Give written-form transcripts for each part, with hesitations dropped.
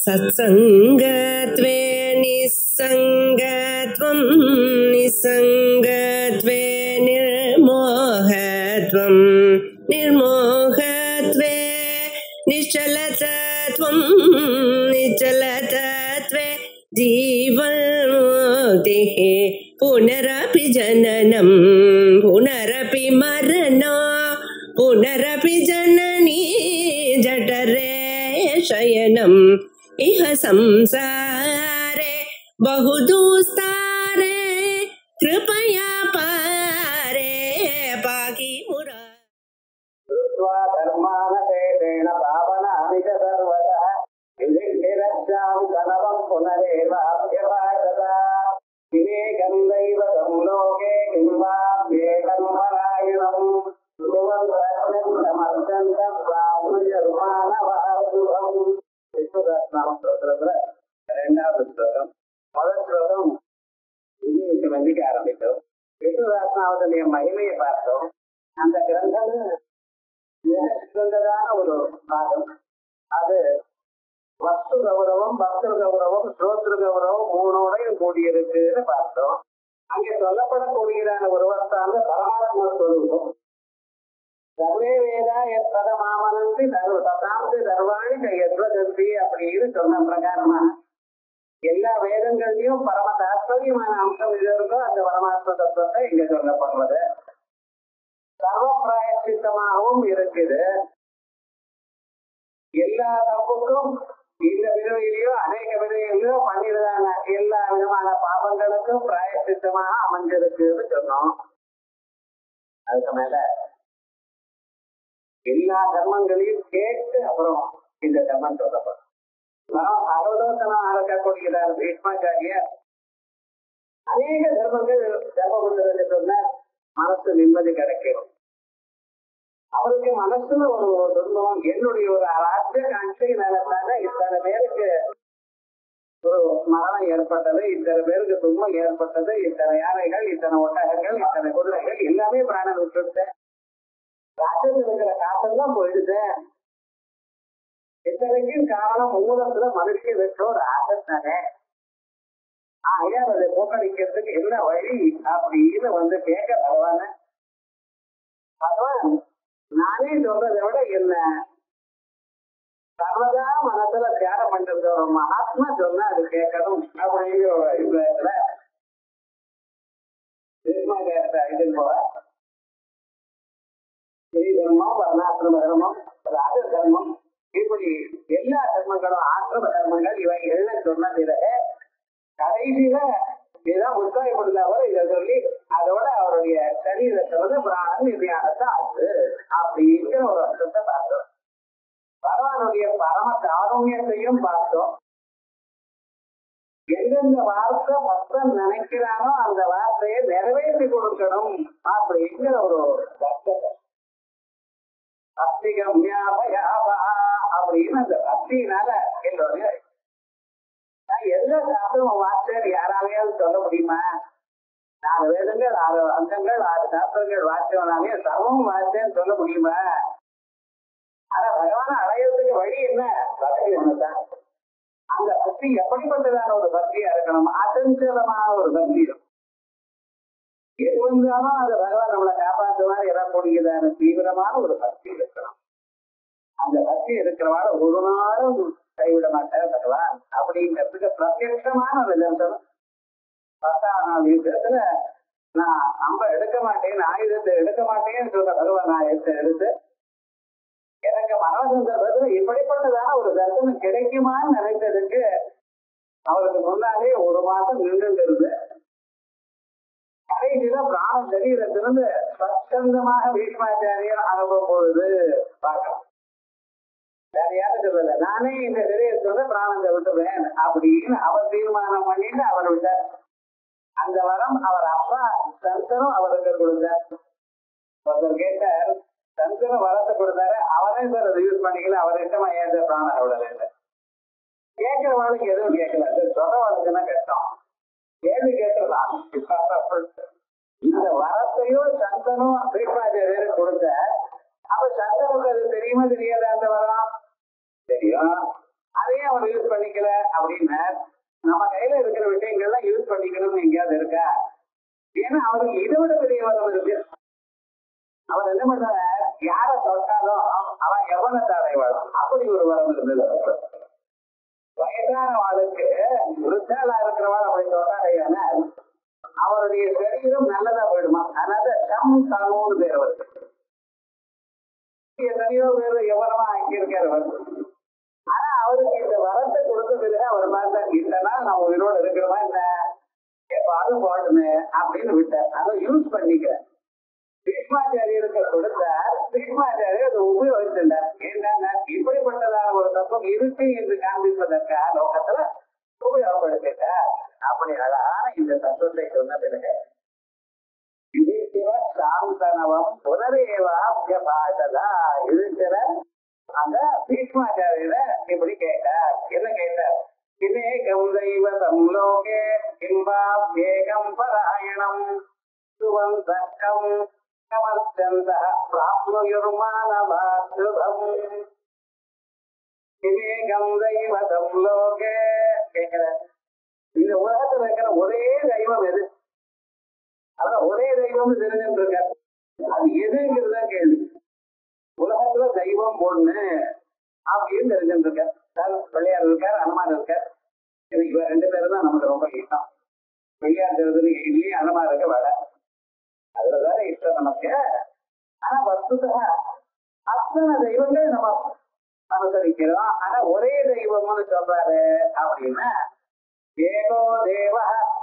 सत्संगत्वे निस्संगत्वं निस्संगत्वे निर्मोहत्वं निर्मोहत्वे निश्चलतत्वं निश्चलतत्वे जीवन्मुक्तिः पुनरपि जननं पुनरपि मरणं पुनरपि जननी जठरे शयनम् इह संसारे बहुदुस्तारे कृपया पारे पाहि मुरारे धर्मानपेतेन पावनानि च सर्वतः विधिरस्यां कनवं पुनरेवाप्यपादता विवेकं दैवतं लोके किं वा विवेकं परायणम् இரண்டாவது ஸ்லோகம். முதல் ஸ்லோகம் விஜயத்தை வந்திக்க ஆரம்பித்தோம். விஷ்ணுதாசனாவதனுடைய மகிமையை பார்த்தோம். அந்த கிரந்தம் சிறந்ததான ஒரு பாகம். அது வஸ்து கௌரவம், பக்தர் கௌரவம், ஸ்ரோத்ரு கௌரவம் மூணோடையும் கூடியிருக்குன்னு பார்த்தோம். அங்கே சொல்லப்படக்கூடியதான ஒரு வஸ்தாந்த பரமாத்ம ஸ்வரூபம். சர்வே வேதா எத் பதமாமனந்தி ததாந்தி சர்வாணி கையத்வதந்தி அப்படின்னு சொன்ன பிரகாரமா எல்லா வேதங்கள்லயும் பரம தாத்பரியமான அம்சம் இது இருக்கோ அந்த பரமாத்ம தத்துவத்தை இங்க சொல்லப்படுறது. சர்வ பிராயச்சித்தமாகவும் இருக்குது. எல்லா தப்புக்கும் இந்த விதவிலையோ அநேக விதவிலையோ பண்ணிடுதான எல்லா விதமான பாவங்களுக்கும் பிராயச்சித்தமாக அமைஞ்சிருக்குன்னு சொன்னோம். அதுக்கு மேல எல்லா தர்மங்களையும் கேட்டு அப்புறம் இந்த தர்மம் சொல்லப்படும். பகவதோத்தமாக இருக்கக்கூடியதான பீஷ்மாச்சாரியர் அநேக தர்மங்கள் தர்மபுரத்தில் சொன்ன மனசு நிம்மதி கிடைக்கும். அவருக்கு மனசுல ஒரு துன்பம், என்னுடைய ஒரு ராஜ்ய காட்சியினால இத்தனை பேருக்கு ஒரு மரணம் ஏற்பட்டது, இத்தனை பேருக்கு துன்பம் ஏற்பட்டது, இத்தனை யானைகள், இத்தனை ஒட்டகங்கள், இத்தனை குதிரைகள் எல்லாமே பிராணம் விட்டுட்டு ராஜ்யத்தில் இருக்கிற காசெல்லாம் போயிடுது. இத்தனைக்கும் காரணம் மூலத்துல மனுஷன் வச்சோட ஆசைத்தானே. ஐயா அதை போக்கடிக்கிறதுக்கு என்ன வழி அப்படின்னு கேட்க பகவான. பகவான் நானே சொல்றதை விட என்ன சர்வதா மனசுல தியானம் பண்றது ஒரு மகாத்மா சொன்னா அது கேட்கணும் அப்படிங்கிற ஒரு அபிப்பிராயத்துல இது போல ஸ்ரீ தர்மம், வர்ணாசிரம தர்மம், ராஜ தர்மம், இப்படி எல்லா தர்மங்களும் ஆசிரம தர்மங்கள் இவைகள்ல சொன்ன பிறகு கடைசியில இதான் உற்சாகப்படுத்தவர் இதை சொல்லி அதோட அவருடைய சரீரத்தை பிராணன் நிர்யாணத்தை ஆகுது அப்படிங்கிற ஒரு அர்த்தத்தை பார்த்தோம். பகவானுடைய பரம காருண்யத்தையும் பார்த்தோம். எந்தெந்த வார்த்தை பக்தன் நினைக்கிறானோ அந்த வார்த்தையை நிறைவேற்றி கொடுக்கணும் அப்படிங்கிற ஒரு அர்த்தத்தை அப்படின்னு அந்த பக்தியினால எல்லோரும் எல்லா சாஸ்திரமும் வார்த்தை யாராலையாவது சொல்ல முடியுமா? 4 வேதங்கள், 6 அங்கங்கள், 6 சாஸ்திரங்கள் வார்த்தைனாலே சமமும் வார்த்தைன்னு சொல்ல முடியுமா? ஆனா பகவான அடையிறதுக்கு வழி என்ன? பக்தி ஒண்ணுதான். அந்த பக்தி எப்படிப்பட்டதான ஒரு பக்தியா இருக்கணும்? அசஞ்சலமான ஒரு பக்தி. எது வந்தாலும் அது பகவான் நம்மளை காப்பாற்றுவார் எழக்கூடியதான தீவிரமான ஒரு பக்தி இருக்கணும். அந்த பக்தி இருக்கிறவாட ஒரு நாளும் கைவிட மாட்டார் பகவான் அப்படிங்கிறதுக்கு பிரத்யட்சமான ஒரு தரிசனம். 10ஆம் யுத்தத்துல நான் அம்ப எடுக்க மாட்டேன், ஆயுதத்தை எடுக்க மாட்டேன்னு சொல்ற பகவான் ஆயுதத்தை எடுத்து எனக்கு மரண சந்தர்ப்பத்துல இப்படிப்பட்டதான ஒரு தரிசனம் கிடைக்குமான்னு நினைத்ததுக்கு அவருக்கு முன்னாலே 1 மாசம் நின்று இருந்து கடைசியில பிராண சரீரத்திலிருந்து ஸ்வச்சந்தமாக பீஷ்மாச்சாரியர் அனுபவம் பொழுது பார்க்கலாம். வேற யாரும் சொல்லல, நானே இந்த சரீரத்தோட பிராணத்தை விட்டுவேன் அப்படின்னு அவர் தீர்மானம் பண்ணிட்டு அவர் விட்டார். அந்த வரம் அவர் அப்பா சந்தனும் அவருக்கு கொடுத்தார். ஒருத்தர் கேட்டார், சந்தனும் வரத்தை கொடுத்தாரு, அவரே சார் அதை யூஸ் பண்ணிக்கல, அவர் இஷ்டமா ஏன் பிராணம் விடல. கேட்கிறவாளுக்கு எதுவும் கேட்கல, சொல்றவாளுக்குன்னா கஷ்டம். கேள்வி கேட்கலாம். இந்த வரத்தையோ சந்தனும் பீஷ்மாச்சாரியர் கொடுத்த அப்ப சந்தனுக்கு அது தெரியுமா தெரியாத அந்த வரம் தெரியும். அதையும் அவர் யூஸ் பண்ணிக்கல அப்படின்னு நம்ம கையில இருக்கிற விஷயங்கள்லாம் யூஸ் பண்ணிக்கணும்னு எங்கேயாவது இருக்கா? ஏன்னா அவருக்கு இதை விட பெரிய வரம் இருக்கு. அவர் என்ன பண்றாரு, யார தொட்டாலும் அவன் எவனத்தை அடைவாள், அப்படி ஒரு வரம் இருந்தது. வயதான ஆளுக்கு விருத்தாளா இருக்கிறவள் அப்படி தொட்டாரையான அவருடைய சரீரம் நல்லதா போயிடுமா. அதனால சம் தனோன்னு பேர் அவருக்கு. எத்தனையோ பேர் எவனமா அங்கிருக்கிறவர். ஆனா அவருக்கு இந்த வரத்தை கொடுத்த பிறகு அவர் பார்த்தா இந்த நாள் நம்ம உயிரோடு இருக்கிறோமா என்ன, எப்பாவது போடுமே அப்படின்னு விட்டார். அதை யூஸ் பண்ணிக்க பீஷ்மாச்சாரியருக்கு கொடுத்தார். பீஷ்மாச்சாரியர் அதை உபயோகித்தார். என்னன்னா இப்படிப்பட்டதான ஒரு தத்துவம் இருக்கு என்று காண்பிப்பதற்காக லோகத்துல உபயோகப்படுத்திட்டார். அப்படி அழகான இந்த தத்துவத்தை சொன்ன பிறகு சாந்தனவம் புனரேவாபியபாஷதா இருக்கிற அந்த பீஷ்மாச்சாரியர இப்படி கேட்டார். என்ன கேட்டார்? கிமேகம் தெய்வதம் லோகே கிம்பாப்யேகம் பராயணம் சுவந்தகம் கமர்ச்சந்தः பிராப்னுயுர்மானவா சுபம். கிமேகம் தெய்வதம் லோகே கேட்கிற இந்த உலகத்துல இருக்கிற ஒரே தெய்வம் எது? அதான் ஒரே தெய்வம் தெரிஞ்சுட்டு இருக்க, அது எதுங்கிறத கேள்வி. உலகத்துல தெய்வம் ஒண்ணு அப்படின்னு தெரிஞ்சுட்டு இருக்க. பிள்ளையார் இருக்கார், அனுமார் இருக்கார். இவ ரெண்டு பேரும் தான் நமக்கு ரொம்ப இஷ்டம். பிள்ளையார் தெரிஞ்சதுக்கு இட்லி, அனுமாருக்கு வடை, அதுலதானே இஷ்டம் நமக்கு. ஆனா வஸ்துதா அத்தனை தெய்வங்கள் நம்ம அனுசரிக்கிறோம். ஆனா ஒரே தெய்வம்னு சொல்றாரு அப்படின்னா ஏகோ தேவ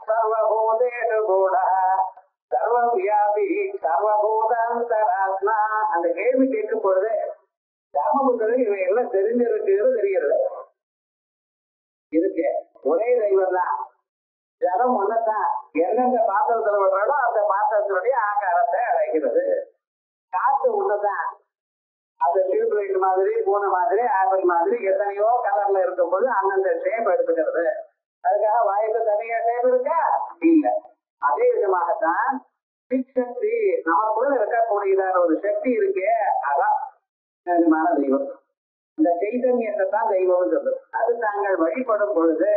சர்வபூதேஷு கூட சர்வவியாபி சர்வபூதாந்தராத்மா. அந்த கேள்வி கேட்கும் பொழுது ராமபுத்தருக்கு இவை எல்லாம் தெரிஞ்சிருக்குன்னு தெரிகிறது. இருக்கு ஒரே தெய்வம் தான். ஜலம் ஒண்ணுதான். எந்தெந்த பாத்திரத்துல விடுறதோ அந்த பாத்திரத்தினுடைய ஆகாரத்தை அடைகிறது. காத்து ஒண்ணுதான். அது டியூப்லைட் மாதிரி, பூனை மாதிரி, ஆப்பிள் மாதிரி எத்தனையோ கலர்ல இருக்கும் பொழுது அந்தந்த ஷேப் எடுத்துக்கிறது. அதுக்காக வாய்ப்பு தனியா ஷேப் இருக்கா? இல்ல. அதே விதமாகத்தான் சக்தி நமக்குள்ள இருக்கக்கூடியதான ஒரு சக்தி இருக்கே, அதான் நிஜமான தெய்வம். இந்த சைதன்யத்தை தான் தெய்வம் சொல்றது. அது தாங்கள் வழிபடும் பொழுது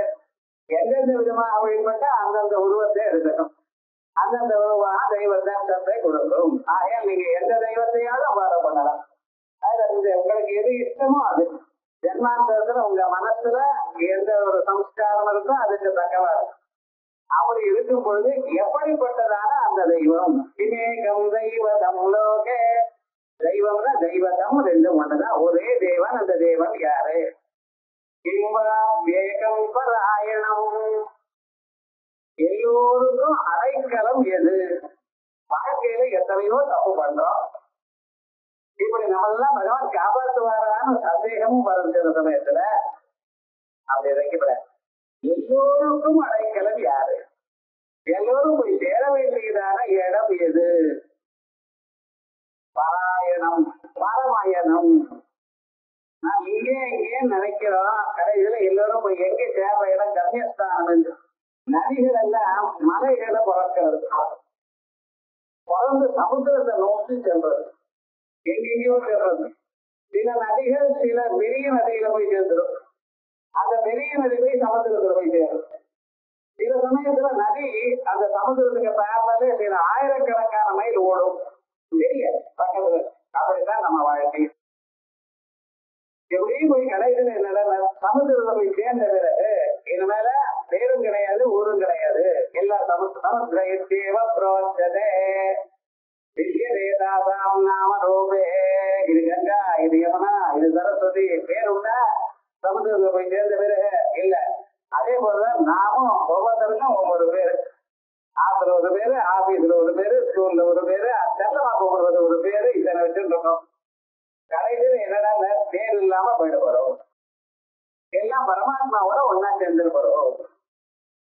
எந்தெந்த விதமாக வழிபட்டா அந்தந்த உருவத்தை எடுக்கணும். அந்தந்த உருவாக தெய்வத்தை கொடுக்கும். ஆகையால் நீங்க எந்த தெய்வத்தையாவது அவ்வாறு பண்ணலாம். அதுல உங்களுக்கு எது இஷ்டமோ அது ஜென்மாந்தரத்துல உங்க மனசுல எந்த ஒரு சம்ஸ்காரம் இருக்கோ அதுக்கு தக்கவா இருக்கும். அப்படி இருக்கும் பொழுது எப்படிப்பட்டதான அந்த தெய்வம்? கிமேகம் தெய்வதம் லோகே. தெய்வம்னா தெய்வதம் ரெண்டும் ஒண்ணுதான். ஒரே தேவன். அந்த தேவன் யாரு? கிம்பாப்யேகம் பராயணம். எல்லோருக்கும் அடைக்கலம் எது? வாழ்க்கையில எத்தனையோ தப்பு பண்றோம். இப்படி நம்மெல்லாம் பகவான் காப்பாற்றுவாரான சந்தேகமும் வரும் சில சமயத்துல. அப்படி வைக்கப்பட எல்லோருக்கும் அடைக்கலம் யாரு? எல்லோரும் போய் சேர வேண்டியதான இடம் எது? பாராயணம், பாரமாயணம். நான் இங்கே இங்கே நினைக்கிறோம், கடைசியில எல்லோரும் போய் எங்க சேர்ற இடம் கம்யஸ்தானம் என்று. நதிகள் எல்லாம் மலைகளை பிறக்கிறது, பிறந்து சமுத்திரத்தை நோக்கி செல்றது, எங்கெங்கயோ செல்றது. சில நதிகள் சில பெரிய நதியில போய் சேர்ந்துடும். அந்த பெரிய நதி போய் சமுத்திரத்துல போய் சேரும். சில சமயத்துல நதி அந்த சமுத்திரத்துக்கு பேரலே சில ஆயிரக்கணக்கான மைல் ஓடும், பெரிய பக்கத்துல. அப்படித்தான் நம்ம வாழ்க்கை. எப்படியும் போய் கடைசியில் என்னடா சமுத்திரத்துல போய் சேர்ந்த பிறகு இனிமேல பேரும் கிடையாது, ஊரும் கிடையாது. எல்லா சமுத்திரத்தேவ புரோச்சதே வித்யதேதாசாம் நாம ரூபே. இது கங்கா, இது யமுனா, இது சரஸ்வதி. பேருண்டா சமுத்திரத்துல போய் சேர்ந்த பிறகு? இல்ல. அதே போலதான் நாமும் ஒவ்வொருத்தருக்கும் ஒவ்வொரு பேரு. ஆத்துல ஒரு பேரு, ஆபீஸ்ல ஒரு பேரு, ஸ்கூல்ல ஒரு பேரு, செல்லமா கூப்பிடுறது ஒரு பேரு, இத்தனை வச்சுட்டு இருக்கோம். கடைசியில் என்னடா பேர் இல்லாம போயிட போறோம். எல்லாம் பரமாத்மாவோட ஒன்னா சேர்ந்துட்டு போறோம்.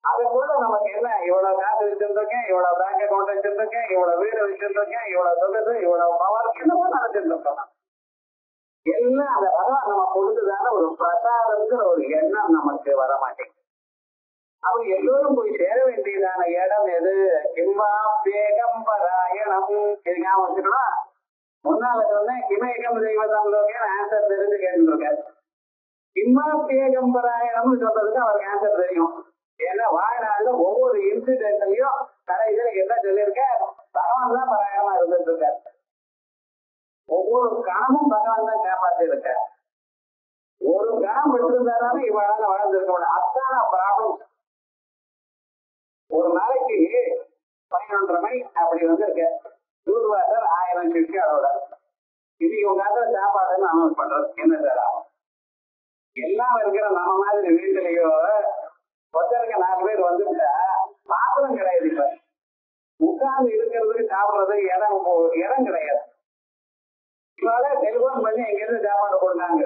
அதுக்குள்ள நமக்கு என்ன, இவ்வளவு காசு வச்சிருக்கேன், இவ்வளவு பேங்க் அக்கௌண்ட் வச்சிருக்கேன், இவ்வளவு வீடு வச்சிருக்கேன், இவ்வளவு சொகுசு, இவ்வளவு பவர், என்னமோ நினைச்சிட்டு இருக்கோம். எல்லாம் அந்த பகவான் நம்ம கொடுத்துதான ஒரு பிரசாதம்ங்கிற ஒரு எண்ணம் நமக்கு வர மாட்டேங்குது. அவங்க எல்லோரும் போய் சேர வேண்டியதான இடம் எது? கிம்பாப்யேகம் பராயணம். இது ஞாபகம் வச்சுக்கணும். முன்னால சொன்னேன் கிமேகம் தெய்வதம் லோகேன்னு ஆன்சர் தெரிஞ்சு கேட்டுருக்காரு. இம்மாப்பியகம்பராயணம்னு சொல்றதுக்கு அவருக்கு ஆன்சர் தெரியும். ஏன்னா வாழ்நாள்ல ஒவ்வொரு இன்சிடென்ட்லயும் கடைசியில என்ன சொல்லியிருக்க, பகவான் தான் பராயணமா இருந்துட்டு இருக்காரு. ஒவ்வொரு கணமும் பகவான் தான் காப்பாத்தி இருக்க. ஒரு கணம் விட்டுருந்தாலும் இவளால வாழ்ந்திருக்க முடியாது. அத்தான ப்ராப்ளம். ஒரு நாளைக்கு 11:30 மணி அப்படி வந்திருக்க. தூர்வாசர் 1000 சிஷ்யாரோட இன்னைக்கு உங்க சாப்பாடுன்னு அனௌன்ஸ் பண்றது என்ன சார் ஆகும்? எல்லாம் இருக்கிற நம்ம மாதிரி வீட்டுலயோ ஒருத்தருக்கு 4 பேர் வந்துட்டா பாத்திரம் கிடையாது. இப்ப உட்கார்ந்து இருக்கிறதுக்கு சாப்பிடுறதுக்கு இடம் கிடையாது. இவால டெலிபோன் பண்ணி எங்க இருந்து சாப்பாடு கொடுத்தாங்க.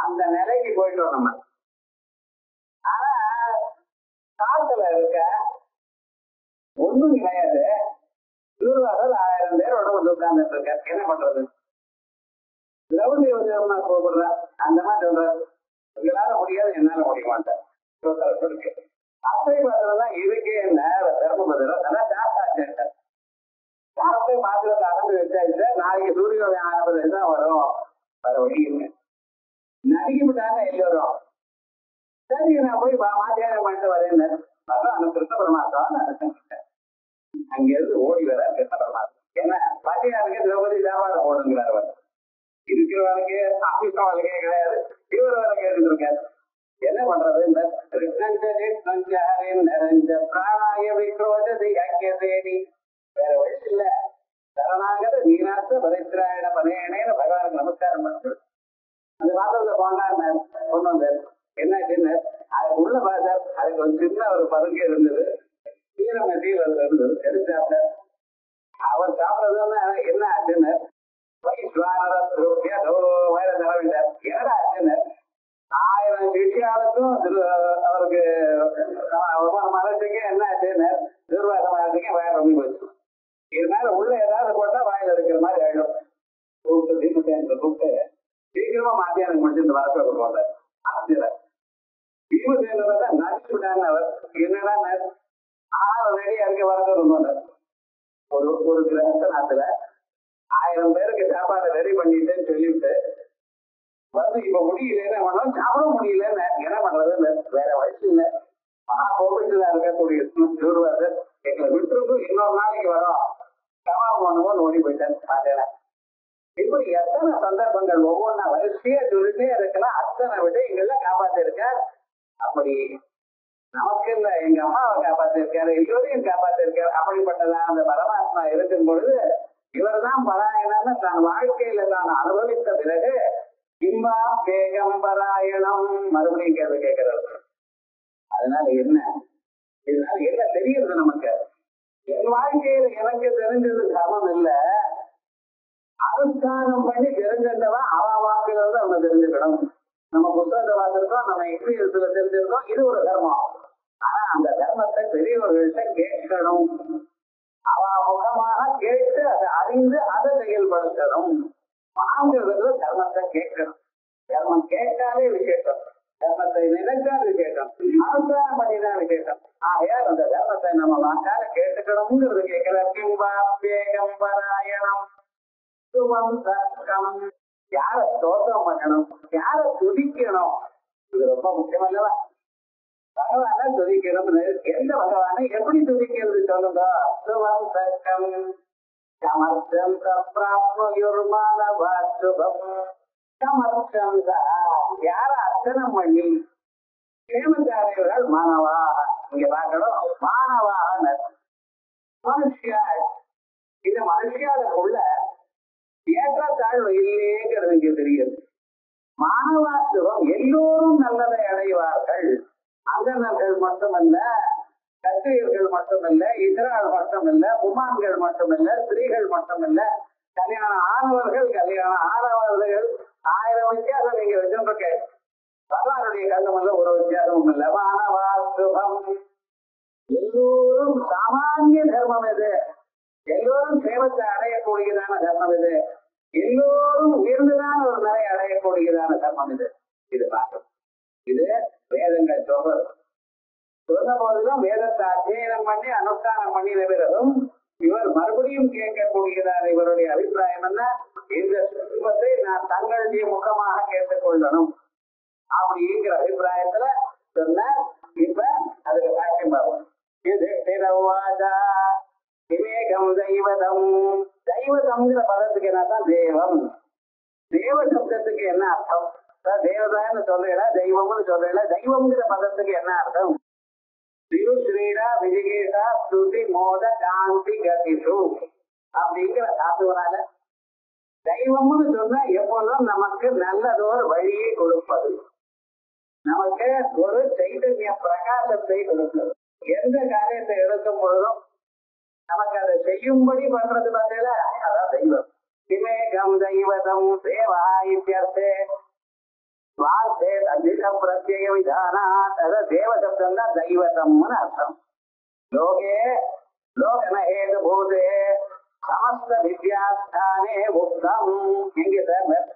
அந்த நிலைக்கு போயிட்டோம் நம்ம. ஆனா காட்டுல இருக்க ஒண்ணும் கிடையாது. தூர்வாசல் 1000 பேரோட வந்து உட்கார்ந்துட்டு இருக்க. என்ன பண்றது? திரௌபதி அம்மா கூப்பிடுற அந்த மாதிரி சொல்றாரு, உங்களால முடியாது என்னால முடிய மாட்டேன். அத்தை பாத்திரம்தான் இதுக்கு என்ன தர்மபத்திரம் அதான் ஜாஸ்தி ஜாஸ்தி பாத்திரத்தை அளந்து வச்சாச்சு. நாளைக்கு சூரியோதயம் ஆனது தான் வரும். வேற வழியுங்க நடிக்கிட்டாங்க எல்லோரும். சரி நான் போய் மாத்தியாரம் பண்ணிட்டு வரேன். அந்த கிருஷ்ண பரமாத்மா அங்கிருந்து ஓடி வர கிருஷ்ண பரமாத்மா என்ன பசியாருக்கு திரௌபதி சாப்பாடு போடுங்கிறார். இருக்கிற வாழ்க்கையே ஆபீஸ் வாழ்க்கையே கிடையாது. இவர் வேலை கேட்டு இருக்காரு. என்ன பண்றது? வேற வயசு இல்ல. சரணாகத வீணாத்த பரித்ராயண பதேனேன்னு பகவானுக்கு நமஸ்காரம் பண்ணிட்டு அந்த வாசல்ல கொண்டு வந்தார். என்னாச்சுன்னு அது உள்ள பார்த்தார். அதுக்கு ஒரு சின்ன ஒரு பருங்க இருந்தது. சீரமத்தியில் அதுல இருந்தது. எடுத்தாப்ட அவர் சாப்பிடுறதுன்னா என்ன ஆச்சுன்னு என்னடா ஆச்சுன்னு 1000 சிஷியாளுக்கும் அவருக்கு மனசுக்கு என்ன ஆச்சுன்னு நிர்வாகம் ஆகிறதுக்கு வயல் ரொம்ப போச்சு. இது மேல உள்ள ஏதாவது போட்டா வாயில இருக்கிற மாதிரி ஆயிடும். கூப்பிட்டு தீபத்தேன் கூப்பிட்டு சீக்கிரமா மாத்தியானம் முடிச்சு வர சொல்ல போல ஆசிரியர் தீபத்தேன் நடிச்சு விட்டாங்க. அவர் என்னடா ரெடியா இருக்க வர சொல்லுங்க. ஒரு கிரகநாத்துல 1000 பேருக்கு சாப்பாடு ரெடி பண்ணிட்டேன்னு சொல்லிட்டு வந்து இப்ப முடியலன்னு பண்ணோம். சாப்பிட முடியலன்னு என்ன பண்றதுன்னு வேற வயசு இல்லை. மகா கோபிட்டுதான் இருக்கக்கூடிய தூர்வாசர் எங்களை விட்டுருக்கு. இன்னொரு நாளைக்கு வரோம் சமா பண்ணுவோம்னு ஓடி போயிட்டேன். பாத்தேன் இப்படி எத்தனை சந்தர்ப்பங்கள் ஒவ்வொன்னா வரிசையா சொல்லிட்டே இருக்கலாம். அத்தனை விட எங்களை காப்பாத்திருக்கார். அப்படி நமக்கு இல்ல எங்க அம்மாவை காப்பாத்திருக்காரு, எல்லோரையும் காப்பாத்திருக்காரு. அப்படிப்பட்டதான் அந்த பரமாத்மா இருக்கும் பொழுது இவர் தான் பராயணம்னு தன் வாழ்க்கையில தான் அனுபவித்த பிறகு இன்பா பேகம்பராயணம் மறுபடியும் கேள்வி கேட்கிறது. அதனால என்ன? இதனால என்ன தெரியுது நமக்கு? என் வாழ்க்கையில எனக்கு தெரிஞ்சது தர்மம் இல்ல. அனுஷ்டானம் பண்ணி தெரிஞ்சிருந்தவன் அவன் வாக்குல இருந்து அவங்க தெரிஞ்சுக்கணும். நம்ம புத்தகத்தை பார்த்திருக்கோம், நம்ம எக்ஸ்பீரியன்ஸ்ல தெரிஞ்சிருக்கோம். இது ஒரு தர்மம். ஆனா அந்த தர்மத்தை பெரியவர்கள்ட்ட கேட்கணும். அவ முகமாக கேட்டு அதை அறிந்து அதை செயல்படுத்தணும். ஆங்கிறதுல தர்மத்தை கேட்கணும். தர்மம் கேட்டாலே விசேஷம். தர்மத்தை நினைச்சால் விசேஷம். அனுஷ்டானம் பண்ணிதான் விசேஷம். ஆகையால் அந்த தர்மத்தை நம்ம வாக்கால கேட்டுக்கணும்ங்கிறது கேட்கல. கிம்பாபியகம்பராயணம் சுமம் தர்க்கம். யார ஸ்தோத்திரம் பண்ணணும், யார துதிக்கணும், இது ரொம்ப முக்கியம் அல்லவா? பகவான துதிக்கணும். எந்த பகவானை எப்படி துதிக்கிறது சொல்லுங்க. சுமம் தர்க்கம் சமர்த்தம் பிராப்னுயுர்மானவாசுபம் சமர்த்தம் யார அர்ச்சனம் பண்ணி கேமச்சாரியர்கள் மாணவா. இங்க பார்க்கணும் மாணவாக மனுஷியா. இந்த மனுஷியாளுக்குள்ள ஏற்றத்தாழ்வு இல்லைங்கிறது இங்க தெரியுது. மாணவாசுபம் எல்லோரும் நல்லதை அடைவார்கள். அந்தனர்கள் மட்டுமல்ல, கத்திரியர்கள் மட்டுமல்ல, இதரால் மட்டுமல்ல, புமான்கள் மட்டுமல்ல, ஸ்திரீகள் மட்டுமல்ல, கல்யாணம் ஆனவர்கள் கல்யாணம் ஆனவர்கள் 1000 வித்தியாசம் நீங்க வச்சிருக்க. பகவானுடைய கண்ணமல்ல ஒரு வித்தியாசமும் இல்லை. மானவாசுபம் எல்லோரும் சாமானிய தர்மம் இது. எல்லோரும் சேவத்தை அடையக்கூடியதான தர்மம் இது. எல்லோரும் உயர்ந்ததான ஒரு நிலை அடையக்கூடியதான தர்மம் இது. இது பார்க்கணும். இது வேதங்கள் சொல்றது. சொன்ன போதிலும் வேதத்தை அத்தியனம் பண்ணி அனுஷ்டானம் பண்ணின பிறகும் இவர் மறுபடியும் கேட்கக்கூடியதான இவருடைய அபிப்பிராயம் என்ன? இந்த சுத்தத்தை நான் தங்களுடைய முகமாக கேட்டுக்கொள்ளணும். அப்படிங்கிற அபிப்பிராயத்துல சொன்ன. இப்ப அதுக்கு சாட்சியம் பார்ப்போம். விவேகம் தெய்வதம். தெய்வதம்ங்கிற பதத்துக்கு என்னதான் தேவம். தேவ சப்தத்துக்கு என்ன அர்த்தம்? தேவதான்னு சொல்றீங்களா, தெய்வம்னு சொல்றீங்களா? தெய்வம்ங்கிற பதத்துக்கு என்ன அர்த்தம்? திருஸ்ரீடா விஜிகேஷா ஸ்துதி மோத காந்தி கதிஷு அப்படிங்கிற தாத்துவனால தெய்வம்னு சொன்னா எப்பொழுதும் நமக்கு நல்லதொரு வழியை கொடுப்பது, நமக்கு ஒரு சைதன்ய பிரகாசத்தை கொடுப்பது. எந்த காரியத்தை எடுக்கும் பொழுதும் நமக்கு அதை செய்யும்படி பண்றது பார்த்தீங்களா, அதான் தெய்வம். விவேகம் தெய்வதம் தேவா இத்தியர்த்தே வார்த்தை அதிக பிரத்யய விதானாத். அதாவது தேவ சப்தம் தான் தெய்வதம்னு அர்த்தம். லோகே லோகன ஏக பூதே சமஸ்த வித்யாஸ்தானே உக்தம். எங்க சார்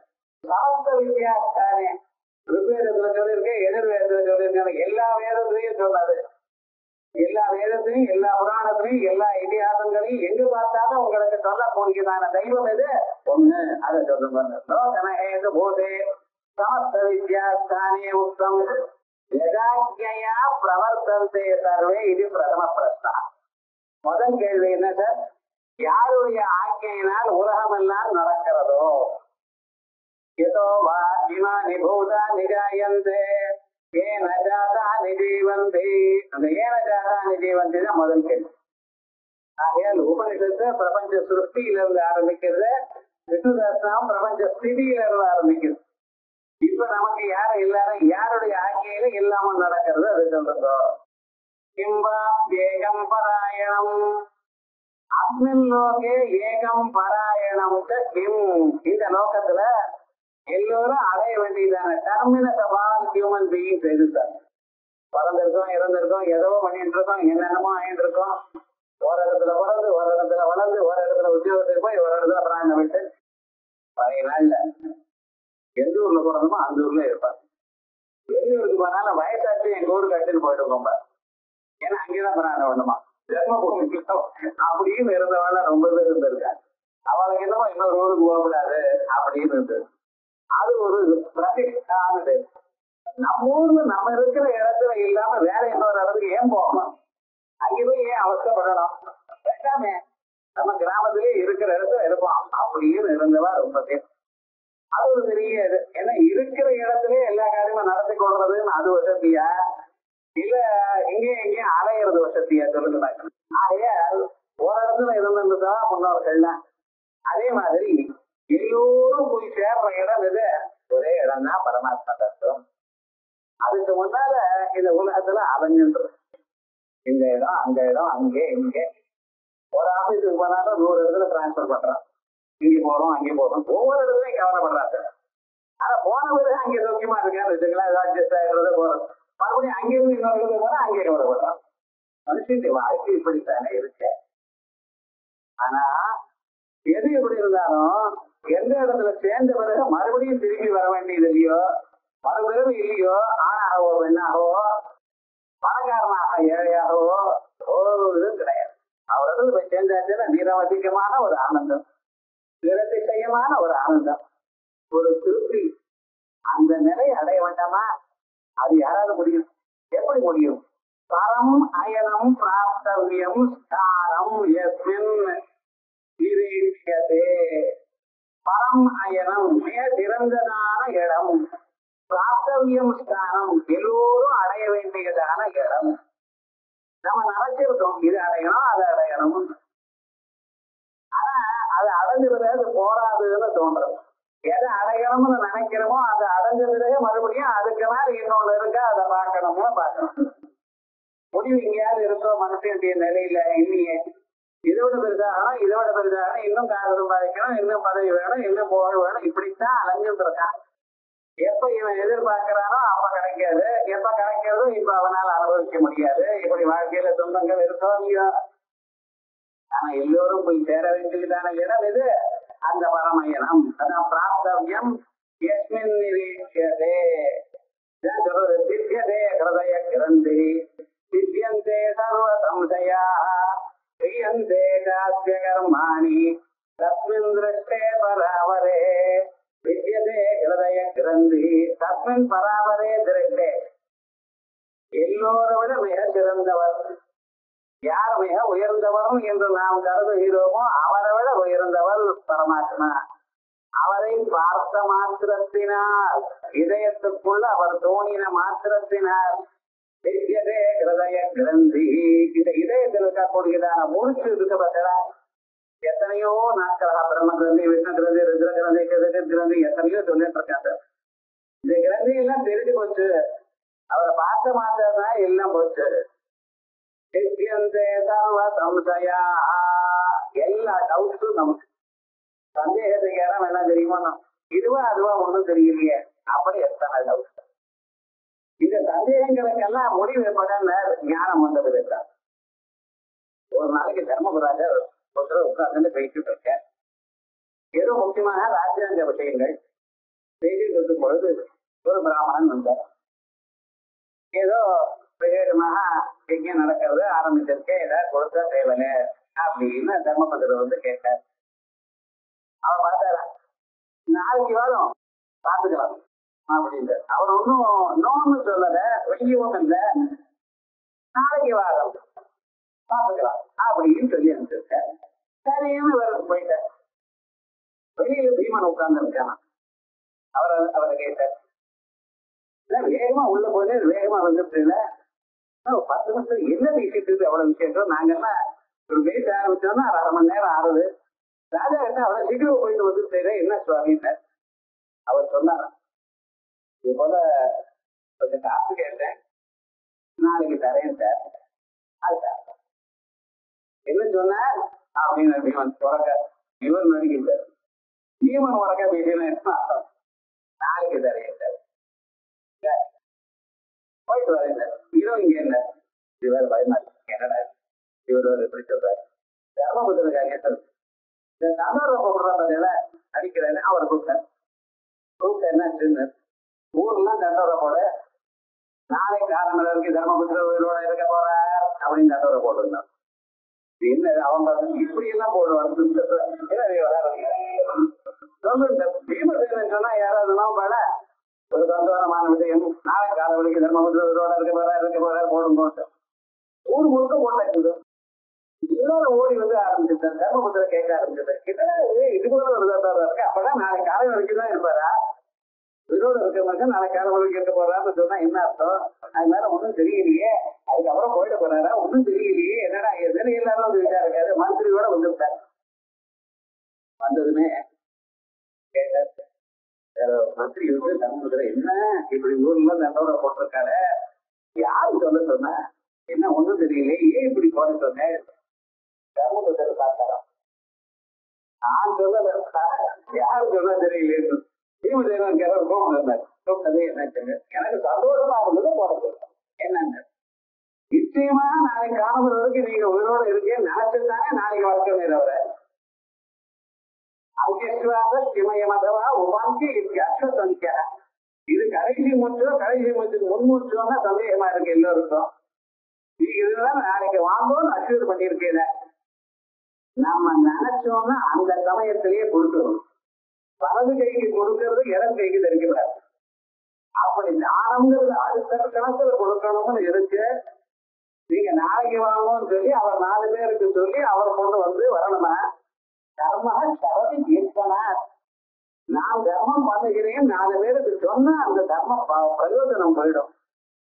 சமஸ்த வித்யாஸ்தானே? ருக்வேதத்துல சொல்லியிருக்கேன், எதிர்வேதத்துல சொல்லியிருக்கேன், எல்லா வேதத்திலையும் சொன்னது. எல்லா வேதத்திலையும் எல்லா புராணத்திலையும் எல்லா இதிகாசங்களையும் எங்க பார்த்தாலும் உங்களுக்கு சொல்லக்கூடியதான தெய்வம் எது? ஒண்ணு. அதை சொல்லுங்க. லோகன ஏக பூதே சமஸ்த வித்யாஸ்தானே உக்தம் யதாக்ஞயா பிரவர்த்தந்தே சர்வே. இது பிரதம பிரஸ்னா. முதல் கேள்வி என்ன சார்? யாருடைய ஆజ్ఞையினால் உலகம் எல்லாம் நடக்கிறதோ? யதோ வா இமானி பூதானி ஜாயந்தே ஏன ஜாதானி ஜீவந்தி. அந்த ஏன ஜாதானி ஜீவந்தி தான் முதல் கேள்வி. ஆகையால் உபனிஷத்து பிரபஞ்ச சிருஷ்டியிலிருந்து ஆரம்பிக்கிறது, விஷ்ணு சஹஸ்ரநாமம் பிரபஞ்ச ஸ்திதியிலிருந்து ஆரம்பிக்கிறது. இப்ப நமக்கு யாரும் எல்லாரும் யாருடைய ஆజ్ఞையில இல்லாம நடக்கிறது அது சொல்லுங்க. கிம்பா ஏகம் பராயணம் அஸ்மின் லோகே ஏகம் பராயணம் கிம். இந்த லோகத்துல எல்லோரும் அடைய வேண்டியதான terminus of all human beings எது சார்? பிறந்திருக்கோம், இறந்திருக்கோம், ஏதோ பண்ணிட்டு இருக்கோம், என்னென்னமோ ஆயிட்டு இருக்கோம். ஒரு இடத்துல பிறந்து ஒரு இடத்துல வளர்ந்து ஒரு இடத்துல உத்தியோகத்துக்கு போய் ஒரு இடத்துல பிராணம் விட்டு பழைய நாள்ல எந்த ஊர்ல பிறந்தமோ அந்த ஊர்ல இருப்பார். வெளியூருக்கு போனாலும் வயசாச்சு எங்க ஊருக்கு அடிச்சுட்டு போயிட்டு இருக்கோம். ஏன்னா அங்கேதான் பிராணம் வேண்டுமா, ஜென்மபூமி அப்படின்னு இருந்தவள ரொம்ப பேர் இருந்திருக்காங்க. அவளுக்கு என்னமோ இன்னொரு ஊருக்கு போகக்கூடாது அப்படின்னு இருந்தது. அது ஒரு பிரதிஷ்டானது. நம்ம ஊர்ல நம்ம இருக்கிற இடத்துல இல்லாம வேற இன்னொரு இடத்துக்கு ஏன் போகணும்? அங்கே போய் ஏன் அவஸ்தப்படணும்? வேண்டாமே, நம்ம கிராமத்திலேயே இருக்கிற இடத்துல இருப்போம் அப்படின்னு இருந்தவா ரொம்ப பேர். அது ஒரு பெரிய இது. ஏன்னா இருக்கிற இடத்துல எல்லா காரியமும் நடத்தி கொள்றதுன்னு அது வசதியா இல்ல எங்கேயும் அலையிறது வசதியா சொல்லுங்க. ஆகையால் ஒரு இடத்துல இருந்திருந்ததான் முன்னோர்கள்லாம். அதே மாதிரி எல்லோரும் போய் சேர்ற இடம் இது ஒரே இடம் தான் பரமாத்மா தத்துவம். அதுக்கு முன்னால இந்த உலகத்துல அவஞ்சின்றது இந்த இடம் அந்த இடம் அங்கே இங்கே. ஒரு ஆபீஸுக்கு போனாலும் 100 இடத்துல டிரான்ஸ்பர் பண்றான். இங்கே போறோம் அங்கே போறோம், ஒவ்வொரு இடத்துலயும் கவலைப்படுறாங்க. ஆனா போன பிறகு அங்கே சௌக்கியமா இருக்கான்னு வச்சுக்கலாம், ஏதாவது அட்ஜஸ்ட் ஆகிடுறது போறது. மறுபடியும் அங்கிருந்து இன்னொரு இடத்துல போனா அங்கே கவலைப்படுறான். மனுஷனுடைய வாழ்க்கை இப்படித்தானே இருக்கு. ஆனா எது எப்படி இருந்தாலும் எந்த இடத்துல சேர்ந்த பிறகு மறுபடியும் திரும்பி வர வேண்டியது இல்லையோ, மறுபிறகு இல்லையோ, ஆணாகவோ பெண்ணாகவோ பணக்காரனாக ஏழையாகவோ ஒரு இதுவும் கிடையாது. அவர்கள் போய் சேர்ந்தாச்சுன்னா நிரவதிகமான ஒரு ஆனந்தம், நிரதிசயமான ஒரு ஆனந்தம், ஒரு திருப்தி. அந்த நிலை அடைய வேண்டாமா? அது யாராவது முடியும்? எப்படி முடியும்? பரம் அயனம் பிராப்தவியம் ஸ்தானம் எஸ்மின் நிரீட்சியதே. பரம் அயனம் மிக சிறந்ததான இடம், பிராப்தவியம் ஸ்தானம் எல்லோரும் அடைய வேண்டியதான இடம். நம்ம நினைச்சிருக்கோம் இது அடையணும் அதை அடையணும். ஆனா அதை அடைஞ்ச பிறகு அது போராதுன்னு தோன்றது. எதை அடையணும்னு நினைக்கிறோமோ அதை அடைஞ்ச பிறகு மறுபடியும் அதுக்கு மேல இன்னொன்னு இருக்கா அதை பார்க்கணும்னு பார்க்கணும். முடிவு எங்கேயாவது இருக்கோ மனுஷனுடைய நிலையில இல்லையே. இதோட பெரிதாகணும் இதோட பெரிதாகணும், இன்னும் காசு சம்பாதிக்கணும், இன்னும் பதவி வேணும், இன்னும் புகழ் வேணும், இப்படித்தான் அலைஞ்சுட்டு இருக்கான். எப்ப இவன் எதிர்பார்க்கிறானோ அப்ப கிடைக்காது, எப்ப கிடைக்கிறதோ இப்ப அவனால அனுபவிக்க முடியாது. இப்படி வாழ்க்கையில துன்பங்கள் இருக்கோ இல்லையோ. ஆனா எல்லோரும் போய் சேர வேண்டியதான இடம் இது அந்த பரமயனம். அதான் பிராப்தவியம் எஸ்மின் நிரீட்சியதே. சொல்றது சித்தியதே ஹிருதய கிரந்தி சித்தியந்தே சர்வ சம்சயாः கிரியந்தே சாஸ்ய கர்மாணி தஸ்மின் திருஷ்டே பராவரே. வித்யதே ஹிருதய கிரந்தி தஸ்மின் பராபரே திருட்டே. எல்லோரை விட மிக சிறந்தவர் யார், மிக உயர்ந்தவர் என்று நாம் கருதுகிறோமோ அவரை விட உயர்ந்தவர் பரமாத்மா. அவரை பார்த்த மாத்திரத்தினால், இதயத்துக்குள்ள அவர் தோணின மாத்திரத்தினால், வித்யதே ஹிருதய கிரந்தி, இந்த இதயத்தில் இருக்கக்கூடியதான முடிச்சு இருக்க பார்த்தா எத்தனையோ நாட்களாக பிரம்ம கிரந்தி, விஷ்ணு கிரந்தி, ருத்ர கிரந்தி, கிருதர் கிரந்தி எத்தனையோ சொல்லிட்டு இருக்காங்க. இந்த கிரந்தி எல்லாம் தெரிஞ்சு போச்சு, அவரை பார்த்த மாத்திரம் தான் எல்லாம் போச்சு. சர்வ சம்சயா, எல்லா டவுட்ஸும் நமக்கு சந்தேகத்துக்கு இடம் என்ன தெரியுமா, இதுவா அதுவா ஒண்ணும் தெரியலையே, அப்படி எத்தனை டவுட். இந்த சந்தேகங்களுக்கெல்லாம் முடிவு எப்பட ஞானம் வந்தது இருக்கார். ஒரு நாளைக்கு தர்மபுராஜர் ஒருத்தர் உட்கார்ந்து பேசிட்டு இருக்க, ஏதோ முக்கியமான ராஜ்யாங்க விஷயங்கள் பேசிட்டு இருக்கும் பொழுது ஒரு பிராமணன் வந்தார். ஏதோ விசேஷமாக யஜ்யம் நடக்கிறது ஆரம்பிச்சிருக்கேன், ஏதாவது கொடுத்தா தேவல அப்படின்னு தர்மபுத்திரர் வந்து கேட்டார். அவர் பார்த்தாரா, நாளைக்கு வரும் பார்த்துக்கலாம் அப்படின்னு. அவர் ஒன்னும் நோன்னு சொல்லல, வெளியவும் இல்லை, நாளைக்கு வாரம் பார்த்துக்கலாம் அப்படின்னு சொல்லி அனுப்பிச்சிருக்காரு. சரின்னு இவர் போயிட்டார். வெளியில பீமன் உட்கார்ந்து இருக்கானா, அவரை கேட்டார். வேகமா உள்ள போது வேகமா வந்துட்டு இல்ல, 10 நிமிஷம் என்ன பேசிட்டு இருக்கு அவ்வளவு விஷயம். நாங்கெல்லாம் ஒரு பேச ஆரம்பிச்சோம்னா 1/2 மணி நேரம் ஆறுது. ராஜா கிட்ட அவ்வளவு சீக்கிரம் போயிட்டு வந்துட்டு என்ன சுவாமின்னு அவர் சொன்னார். இது போல கொஞ்சம் காசு கேட்டேன், நாளைக்கு தரேன் சார். அது சார் என்ன சொன்னார் அப்படின்னு பீமன் உறக்க, இவர் நடிக்கிட்டார். பீமன் உறக்க பேசினா நாளைக்கு தரேன் சார், போயிட்டு வரேன் சார். இதோ இங்க என்ன இது வேற பயமா இருக்கு, என்னடா இவர் எப்படி சொல்றாரு. தர்மபுத்திரக்காக கேட்டது, இந்த தண்டோரை அடிக்கிறேன்னு அவரை கூப்பிட்டார். கூப்பிட்ட என்ன ஊர்லாம் தண்டோரை போட, நாளை காலம் வரைக்கும் தர்மபுத்திரர் உயிரோட இருக்க போறார் அப்படின்னு தண்டோரை போட்டிருந்தான். என்ன அவன் பார்த்து இப்படி எல்லாம் போடுவான் சொல்லு. பீமசேனன் சொன்னா யாராவது பல ஒரு சந்தோஷமான விஷயம், நாளை கால வரைக்கும் தர்மபுத்திரர் உயிரோட இருக்க போறார் போடும் போட்டு ஊர் முழுக்க போட்டாச்சு. எல்லாரும் ஓடி வந்து ஆரம்பிச்சுட்டார். தர்மபுத்திர கேட்க ஆரம்பிச்சுட்டார், இது போல ஒரு தண்டோரை இருக்கு, அப்பதான் நாளை காலை வரைக்கும் தான் இருப்பாரா, உயிரோட இருக்க மாதிரி நாளை காலை வரைக்கும் இருக்க போறாருன்னு சொன்னா என்ன அர்த்தம், அதனால ஒன்றும் தெரியலையே, அதுக்கப்புறம் போயிட போறாரா ஒன்றும் தெரியலையே, என்னடா எதுன்னு எல்லாரும் வந்து விசாரிக்காரு. மந்திரியோட வந்துட்டார். வந்ததுமே கேட்டார், மந்திரி வந்து தர்மபுத்திர என்ன இப்படி ஊர்ல தண்டோரை போட்டிருக்காரு, யாரு சொல்ல சொன்ன, என்ன ஒண்ணும் தெரியலையே, ஏன் இப்படி போட சொன்ன. தர்மபுத்திர பார்த்தாராம், நான் சொல்லல, யாரு சொல்ல தெரியல. பீமசேனன் கூப்பிட்டதே என்ன, எனக்கு சந்தோஷமா இருந்தது போறது என்னங்க, நிச்சயமா நாளைக்கு காலம் வரைக்கும் நீங்க உயிரோட இருக்கேன்னு நினைச்சிருந்தாங்க, நாளைக்கு வரச்சோம் தவிர அங்கேஸ்வராக சிமயமதவா உபாந்தி அஸ்வசங்கியா. இது கடைசி மூச்சுக்கு முன்மூச்சோன்னா சந்தேகமா இருக்கு எல்லோருக்கும். நீங்க இதுதான் நாளைக்கு வாங்கணும்னு அஷ்யூர் பண்ணிருக்கீங்க. நம்ம நினைச்சோம்னா அந்த சமயத்திலேயே கொடுக்கணும். வலது கைக்கு கொடுக்கறது இடது கைக்கு தெரிவிக்கிறார். அப்படி தானம்ங்கிறது அடுத்த கணத்துல கொடுக்கணும்னு இருக்கு. நீங்க நாளைக்கு வாங்கணும்னு சொல்லி அவர் 4 பேருக்கு சொல்லி அவர் கொண்டு வந்து வரணுமா, கர்ம சரதி தீர்த்தனா, நான் தர்மம் பண்ணுகிறேன் 4 பேருக்கு சொன்னா அந்த தர்ம பிரயோஜனம் போயிடும்.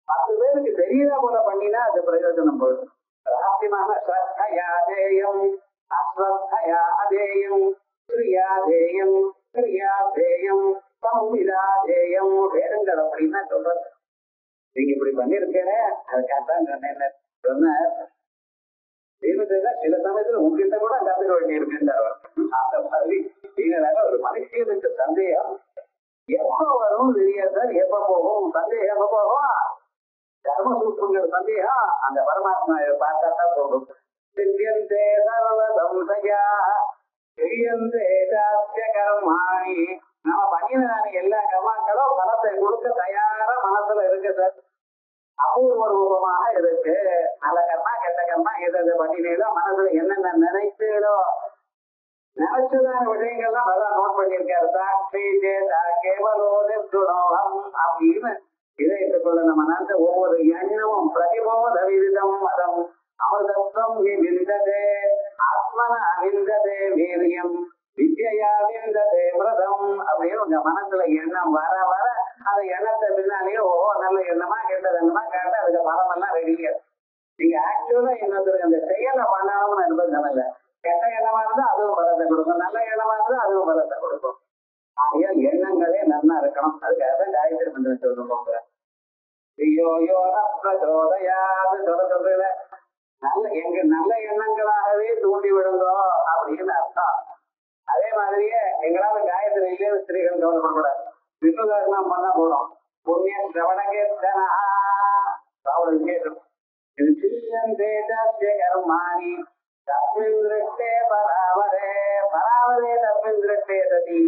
10 பேருக்கு தெரியல போல பண்ணினா அது பிரயோஜனம் போயிடும். ரகசியமான ஸ்ரத்தையாதேயம் அஸ்வத்தையாதேயம் கிரியாதேயம் கிரியாதேயம் சம்விதாதேயம் வேதங்கள் அப்படின்னா சொல்றது. நீங்க இப்படி பண்ணிருக்கேன் அதுக்காகத்தான் என்ன சொன்ன. சில சமயத்துல உங்ககிட்ட கூட கத்துக்க வேண்டி இருக்குன்றார். அந்த மாதிரி இதனால ஒரு மனுஷனுக்கு சந்தேகம் எப்ப வரும் தெரியாது, எப்ப போகும் சந்தேகம், எப்ப போகும் தர்ம சூட்சங்கிற சந்தேகம் அந்த பரமாத்மாவை பார்த்தாதான் போகும். கர்மாணி நம்ம பண்ணினதான எல்லா கர்மாக்களும் பலத்தை கொடுக்க தயாரா மனசுல இருக்கு சார். அபூர்வ ரூபமாக இருக்கு. நல்ல கர்மா கெட்ட கர்மா எதை பண்ணினேதோ மனசுல என்னென்ன நினைச்சீங்களோ நினைச்சதான விஷயங்கள்லாம் நல்லா நோட் பண்ணியிருக்காரு. சாட்சி சேதா கேவலோ நிர்குணோகம் அப்படின்னு இதயத்துக்குள்ள நம்ம நினைச்ச ஒவ்வொரு எண்ணமும் பிரதிபோத விரிதம் மதம் அமிர்தத்வம் விந்ததே ஆத்மனா விந்ததே வீரியம் வித்யா விந்ததே மிருதம் அப்படின்னு உங்க மனசுல எண்ணம் வர வர அந்த எண்ணத்தை பின்னாலேயே நல்ல எண்ணமா கெட்டது எண்ணமா கேட்ட அதுக்கு மரம் எல்லாம் ரெடியா. நீங்க ஆக்சுவலா இன்னொருத்தருக்கு அந்த செயலை பண்ணணும்னு நிர்பந்தம் இல்லை. கெட்ட எண்ணமா இருந்தா அதுவும் பலத்தை கொடுக்கும், நல்ல எண்ணமா இருந்தா அதுவும் பலத்தை கொடுக்கும். ஆகையால் எண்ணங்களே நல்லா இருக்கணும். அதுக்காக தான் காயத்ரி மந்திரம் சொல்லுவாங்க. சொல்ல நல்ல நல்ல எண்ணங்களாகவே தூண்டி விடுங்கோ அப்படின்னு அர்த்தம். அதே மாதிரியே எங்களால காயத்ரி இல்லையே ஸ்திரீகள் கவலைப்படக்கூடாது. விஷ்ணுதாரணம் பண்ண போறோம். புண்ணிய சிரவணகேர்த்தனா விசேஷம். கர்மாணி தஸ்மின் திருஷ்டே பராவரே பராவரே தஸ்மின் திருஷ்டே சதி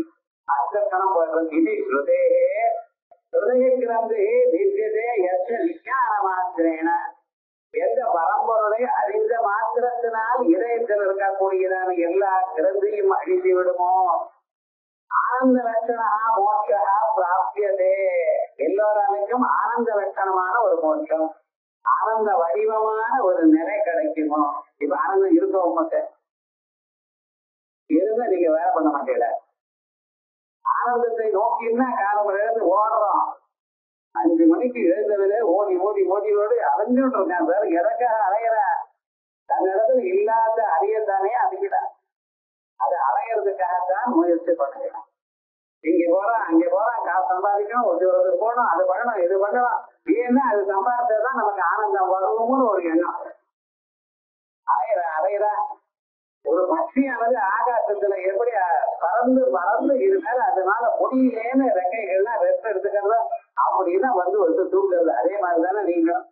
அர்த்தம் போடுறது. இது ஸ்ருதே ஹிருதய கிரந்தே வித்யதே யஸ்ய விஞ்ஞான மாத்திரேன எந்த பரம்பொருளை அறிந்த மாத்திரத்தினால் இதயத்தில் இருக்கக்கூடியதான எல்லா கிரந்தையும் அழித்து விடுமோ. ஆனந்த லட்சணா மோட்சா பிராப்தியதே எல்லோராலுக்கும் ஆனந்த லட்சணமான ஒரு மோட்சம், ஆனந்த வடிவமான ஒரு நிலை கிடைக்குமோ. இப்ப ஆனந்தம் இருக்க உமக்கு இருந்தா நீங்க வேலை பண்ண மாட்டீங்க. ஆனந்தத்தை நோக்கின்னா காலம் எழுந்து ஓடுறோம். 5 மணிக்கு எழுந்தவரே ஓடி ஓடி ஓடி ஓடி அலைஞ்சுட்டு இருக்கான் சார். எதற்காக அலையிற? தன்னிடத்துல இல்லாத அறியத்தானே அறிவிட. அது அலையிறதுக்காகத்தான் முயற்சி பண்ணுகிறான். இங்க போறான் அங்க போறான், காசு சம்பாதிக்கணும், உத்தியோகத்துக்கு போகணும், அது பண்ணணும் இது பண்ணணும். ஏன்னா அது சம்பாதிச்சதான் நமக்கு ஆனந்தம் வருவோம்னு ஒரு எண்ணம். அலையிற ஒரு பட்சியானது ஆகாசத்துல எப்படி பறந்து பறந்து இருந்தாலும் அதனால முடியலேன்னு ரெக்கைகள்லாம் ரெஸ்ட் எடுத்துக்கிறத அப்படின்னா வந்து தூக்குறது. அதே மாதிரிதானே நீங்களும்.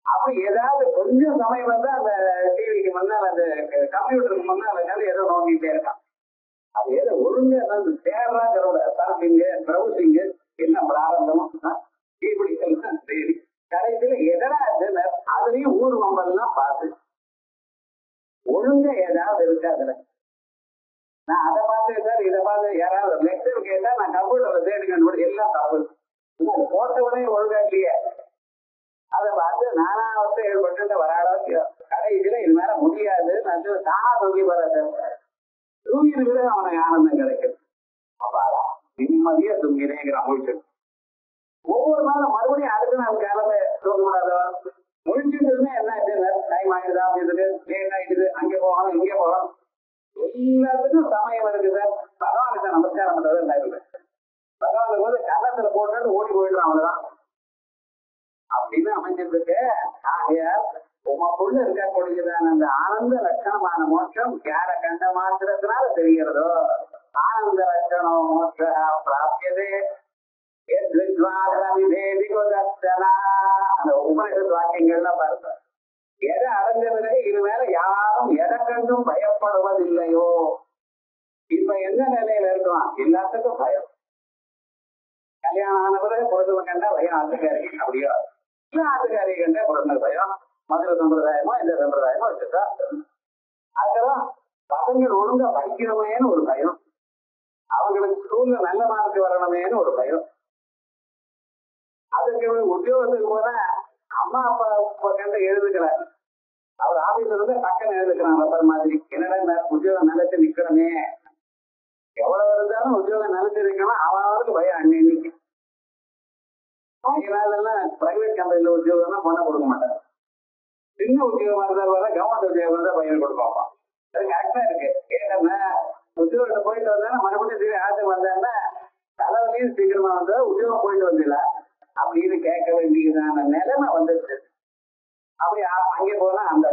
அப்படி ஏதாவது கொஞ்சம் சமயம் வந்து அந்த டிவிக்கு முன்னால் அந்த கம்ப்யூட்டருக்கு முன்னால் ஏதோ நோக்கிட்டே இருக்கான். அது ஏதோ ஒழுங்கு தேர்றாங்கிறோட சர்ஃபிங்கு ப்ரௌசிங்கு என்ன பிராரம்பமும் தீபிடிக்கலாம் சரி. கடைசியில எதனா அதுலயும் ஊர் மம்பல்லாம் பார்த்து ஒழுங்க ஏதாவது இருக்கு அதுல. நான் அதை பார்த்தேன் சார் இதை பார்த்து யாராவது லெக்சர் கேட்டா நான் கம்ப்யூட்டர்ல தேடுங்க எல்லாம் தப்பு. அது போட்டவனே ஒழுங்கா இல்லையே. அதை பார்த்து நானா அவசரம் ஏற்பட்டு வராட கடைசியில இது மேல முடியாது நான் தானா தூக்கி போற தூங்கினு அவனுக்கு ஆனந்தம் கிடைக்கும். அப்பாடா நிம்மதியா தூங்கினேங்கிற முழிச்சு ஒவ்வொரு நாளும் மறுபடியும் அடுத்த நாள் காலமே தூங்க கூடாதோ. முடிச்சுட்டுமே என்ன டைம் ஆயிடுதா அப்படின்றது லேட் ஆயிடுது, அங்கே போகணும் இங்கே போகணும் எல்லாத்துக்கும் சமயம் இருக்கு சார். பகவானுக்கு நமஸ்காரம் பண்றது டைம். பகவானுக்கு போது கன்னத்துல போட்டு ஓடி போயிடுறான் அவ்வளவுதான் அப்படின்னு அமைஞ்சிருக்கு. ஆகையால் உமக்குள்ள இருக்கக்கூடியதான அந்த ஆனந்த லட்சணமான மோட்சம் யார கண்ட மாத்திரத்தினால தெரிகிறதோ ஆனந்த லட்சணம் மோட்ச பிராப்தியதே. அந்த உபனிஷத் வாக்கியங்கள்லாம் பாருங்க. எதை அடைஞ்ச பிறகு இது மேல யாரும் எதை கண்டும் பயப்படுவதில்லையோ. இப்ப எந்த நிலையில இருக்கலாம்? எல்லாத்துக்கும் பயம். கல்யாணம் ஆன பிறகு பொருள் கண்டா பயம் ஆத்துக்காரி அப்படியோ இல்ல ஆத்துக்காரி கண்டா பொருள் பயம். மதுரை சம்பிரதாயமோ இந்த சம்பிரதாயமோ வச்சுட்டா அதுக்கெல்லாம் பசங்கள் ஒழுங்கா படிக்கணுமேன்னு ஒரு பயம். அவங்களுக்கு ஸ்கூல்ல நல்ல மார்க் வரணுமேன்னு ஒரு பயம். அதுக்கு உத்தியோகத்துக்கு போனா அம்மா அப்பா கண்ட எழுதுக்கல. அவர் ஆபீஸ்ல இருந்து டக்குன்னு எழுதுக்கிறான் ரப்பர் மாதிரி. என்னடா உத்தியோகம் நிலைச்சு நிக்கணுமே. எவ்வளவு இருந்தாலும் உத்தியோகம் நிலைச்சு நிக்கணும் அவனுக்கு பயம் அன்னைக்கு. அதனால பிரைவேட் கம்பெனில உத்தியோகம்னா பொண்ணை கொடுக்க மாட்டாங்க. சின்ன உத்தியோகமா இருந்தா வர கவர்மெண்ட் உத்தியோகம் இருந்தா பையன் கொடுப்பாங்க. அதுக்கு ஆக்டா இருக்கு. ஏன்னா உத்தியோகத்தை போயிட்டு வந்தா மறுபடியும் சரி ஆசை வந்தாங்கன்னா தலைவலையும் சீக்கிரமா வந்தா உத்தியோகம் போயிட்டு வந்தில அப்படின்னு கேட்க வேண்டியதான நிலைமை வந்துருச்சு. அப்படி அங்கே போனா அந்த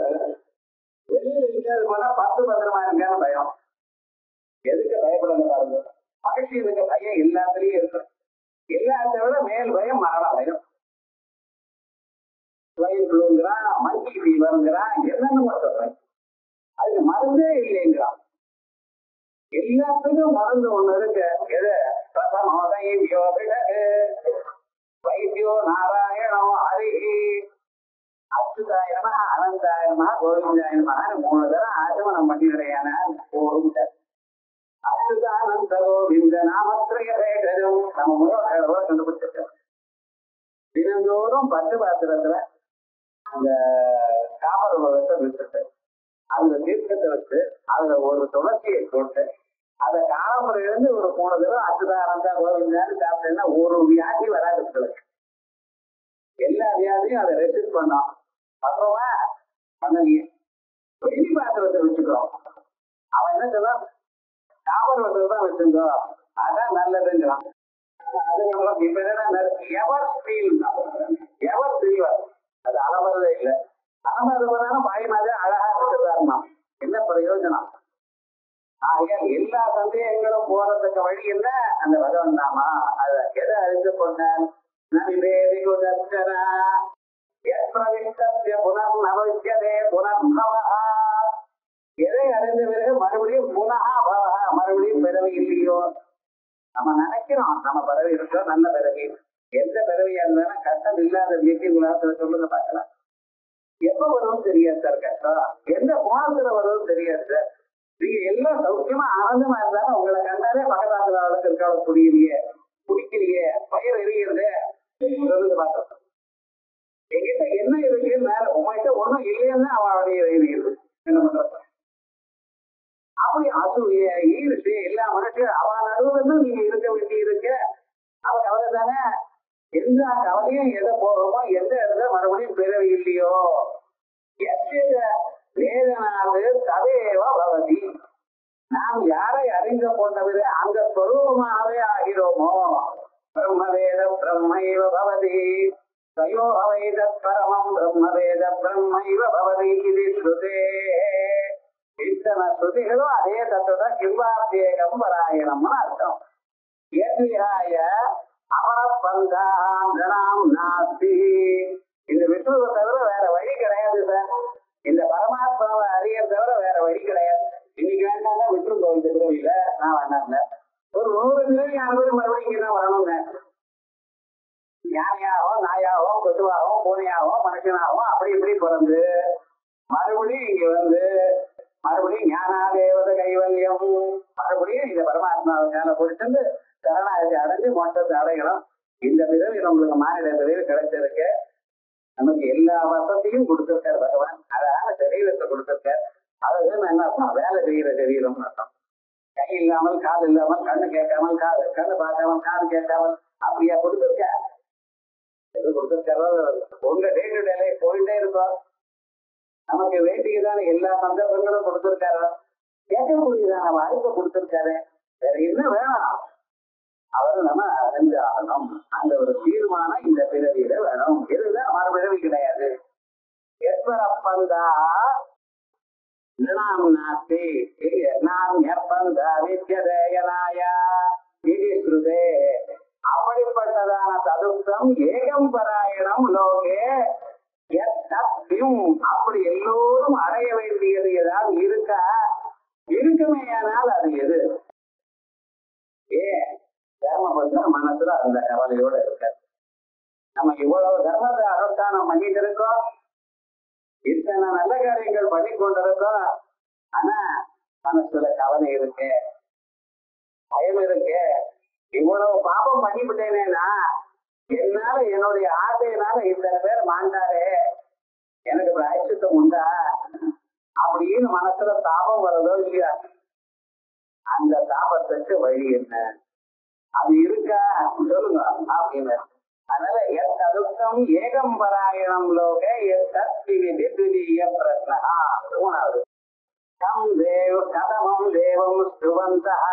வெளியில எங்கேயாவது போனா 10 பத்திரமா இருக்கான்னு பயம். எதுக்கு பயப்படணும் பாருங்க. மகிழ்ச்சி இருக்க பயம் எல்லாத்துலயும் இருக்கு. எல்லாத்த விட மேல் பயம் மரண பயம். ஸ்வைன் ஃப்ளூங்கிறான், மங்கி ஃபீவருங்கிறான், என்னென்னு சொல்றேன். அதுக்கு மருந்தே இல்லைங்கிறான். எல்லாத்துக்கும் மருந்து ஒண்ணு இருக்கு. எது வைத்தியோ நாராயணோ ஹரி. அச்சுதாய நம அனந்தாய நம கோவிந்தாய நம 3 தரம் ஆசமனம் பண்ணிடுறையான போரும். அச்சுதானந்த கோவிந்த நாமத்திரைய வேடரும் நம்ம முன்னோர்களோட கண்டுபிடிச்சிருக்கோம். தினந்தோறும் பட்டு பாத்திரத்துல அந்த காமர் வச்சுட்டு அதுல தீர்க்கத்தை வச்சு அதுல ஒரு துளசியை போட்டு அதை காலம்புரை இருந்து ஒரு 3 தடவை அச்சுதானந்தா கோவிந்தான்னு சாப்பிட்டேன்னா ஒரு வியாதி வராது. எல்லா வியாதியும் அதை ரெசிஸ்ட் பண்ணோம். அப்புறமா பண்ணலையே வெள்ளி பாத்திரத்தை வச்சுக்கிறோம். அவன் என்ன சொல்றான், காமர் தான் வச்சுருந்தோ அதான் நல்லதுங்கிறான். அதுக்கப்புறம் இப்ப என்னன்னா எவர் ஸ்டீல் எவர் சில்வர் அது அலமரதே இல்லை. அலமரதுனாலும் பாய் மாதிரி அழகா இருக்குதாருமா என்ன பிரயோஜனம்? ஆகையால் எல்லா சந்தேகங்களும் போறதுக்கு வழி என்ன? அந்த பகவன் நாமா. அதை எதை அறிந்து கொண்டால் நவிவேதி குதர்சனா எப்பிரவிஷ்டஸ்ய புனர்நவத்யதே புனர்பவஹ. எதை அறிந்த பிறகு மறுபடியும் புனஹா பவஹ மறுபடியும் பிறவி இல்லையோ. நம்ம நினைக்கிறோம் நம்ம பிறவி இருக்கோம் நல்ல பிறவி. எந்த பிறவியா இருந்தாலும் கஷ்டம் இல்லாத வீட்டின் உலகத்துல சொல்லுங்க பார்க்கலாம். எப்ப வரும்னு தெரியாது சார் கஷ்டம், எந்த கோணத்துல வரும்னு தெரியாது சார். நீங்க எல்லாம் சௌக்கியமா ஆனந்தமா இருந்தாலும் உங்களை கண்டாலே பக்கத்தாத்துல அளவுக்கு இருக்கால புரியலையே பிடிக்கலையே பயிர் எரியுறது சொல்லுங்க பார்க்கலாம். என்கிட்ட என்ன இருக்குன்னு மேல உங்ககிட்ட ஒண்ணும் இல்லைன்னு அவனுடைய எரியுது. என்ன பண்ற? அப்படி அசூய ஈர்ப்பு எல்லா மனுஷன் அவன் நடுவுல நீங்க இருக்க வேண்டி இருக்க. அவன் கவலை தானே. எந்த கவலையும் எதை போகமோ எந்த இடத்துல மறுபடியும் பிறவி இல்லையோ. வேதனாது ததேவ பவதி. நாம் யாரை அறிந்து கொண்டவிட அந்த ஸ்வரூபமாகவே ஆகிறோமோ. பிரம்மவேத பிரம்மைவ பவதி தயோவைத பரமம் பிரம்மவேத பிரம்மைவ பவதி இது ஸ்ருதே. இத்தனை ஸ்ருதிகளும் அதே தத்துவ கிம்பாபியேகம் பராயணம்னு அர்த்தம். ஏற்றியாய அமரபந்தாம் நாஸ்தி. இந்த விஷ்ணுவை தவிர வேற வழி கிடையாது சார். இந்த பரமாத்மாவை அறிய தவிர வேற வழி கிடையாது. இன்னைக்கு வேண்டாங்க விஷ்ணு கோவில் பிறவியில நான் வேண்டாங்க ஒரு 100 பிறவி 60 மறுபடியும் இங்கதான் வரணுங்க. யானையாகவும் நாயாகவும் கொசுவாகவும் பூனையாகவும் மனுஷனாகவும் அப்படி இப்படி பிறந்து மறுபடியும் இங்க வந்து மறுபடியும் ஞானாதேவத கைவல்யம் மறுபடியும் இந்த பரமாத்மாவை மேல பிடிச்சிருந்து சரணாகதி அடைஞ்சு மோட்டத்தை அடையணும். இந்த பிறவி நம்மளுக்கு மாநில பிறவி கிடைச்சிருக்கு. நமக்கு எல்லா வசதியும் கொடுத்திருக்காரு பகவான். அழகான சரீரத்தை கொடுத்திருக்காரு. அதுதான் என்ன அர்த்தம்? வேலை செய்யற சரீரம் அர்த்தம். கை இல்லாமல் காது இல்லாமல் கண்ணு கேட்காமல் கண்ணு பார்க்காமல் காது கேட்காமல் அப்படியா கொடுத்திருக்காரு. எது கொடுத்திருக்காரோ உங்க டே டு டே லைஃப் போயிட்டே இருக்கோம். நமக்கு வேண்டியதான எல்லா சந்தர்ப்பங்களும் கொடுத்திருக்காரு. கேட்கக்கூடியதான வாய்ப்பை கொடுத்திருக்காரு. வேற என்ன வேணும்? அவரு நம்ம அறிஞ்சாகணும். அந்த ஒரு தீர்மானம் இந்த பிறவியில வேணும். இதுதான் மறுபிறவி கிடையாது. எப்பந்தா நாம் நாஸ்தி நாம் எப்பந்த வித்யதேயனாய இது ஸ்ருதே. அப்படிப்பட்டதான ததுப்தம் ஏகம் பராயணம் லோகே எத்தப்பியும். அப்படி எல்லோரும் அடைய வேண்டியது ஏதாவது இருக்கா? இருக்குமேயானால் அது எது? தர்மபுத்திர மனசுல அந்த கவலையோட இருக்க. நம்ம இவ்வளவு தர்மத்தை அனுஷ்டானம் பண்ணிட்டு இருக்கோம். இத்தனை நல்ல காரியங்கள் பண்ணி கொண்டிருக்கோம். ஆனா மனசுல கவலை இருக்கு, பயம் இருக்கு. இவ்வளவு பாபம் பண்ணிவிட்டேனேனா என்னால என்னுடைய ஆசையினால இத்தனை பேர் மாண்டாரே எனக்கு பிராயச்சித்தம் உண்டா அப்படின்னு மனசுல தாபம் வருதோ இல்லையா? அந்த தாபத்துக்கு வழி என்ன? அது இருக்கா சொல்லுங்க அப்படின்னு. அதனால எத்ததுக்கம் ஏகம் பராயணம் லோக எத்தீவிதி துதிய பிரஸ்னா. 3வது கம் தேவ கதமம் தேவம் ஸ்துவந்தः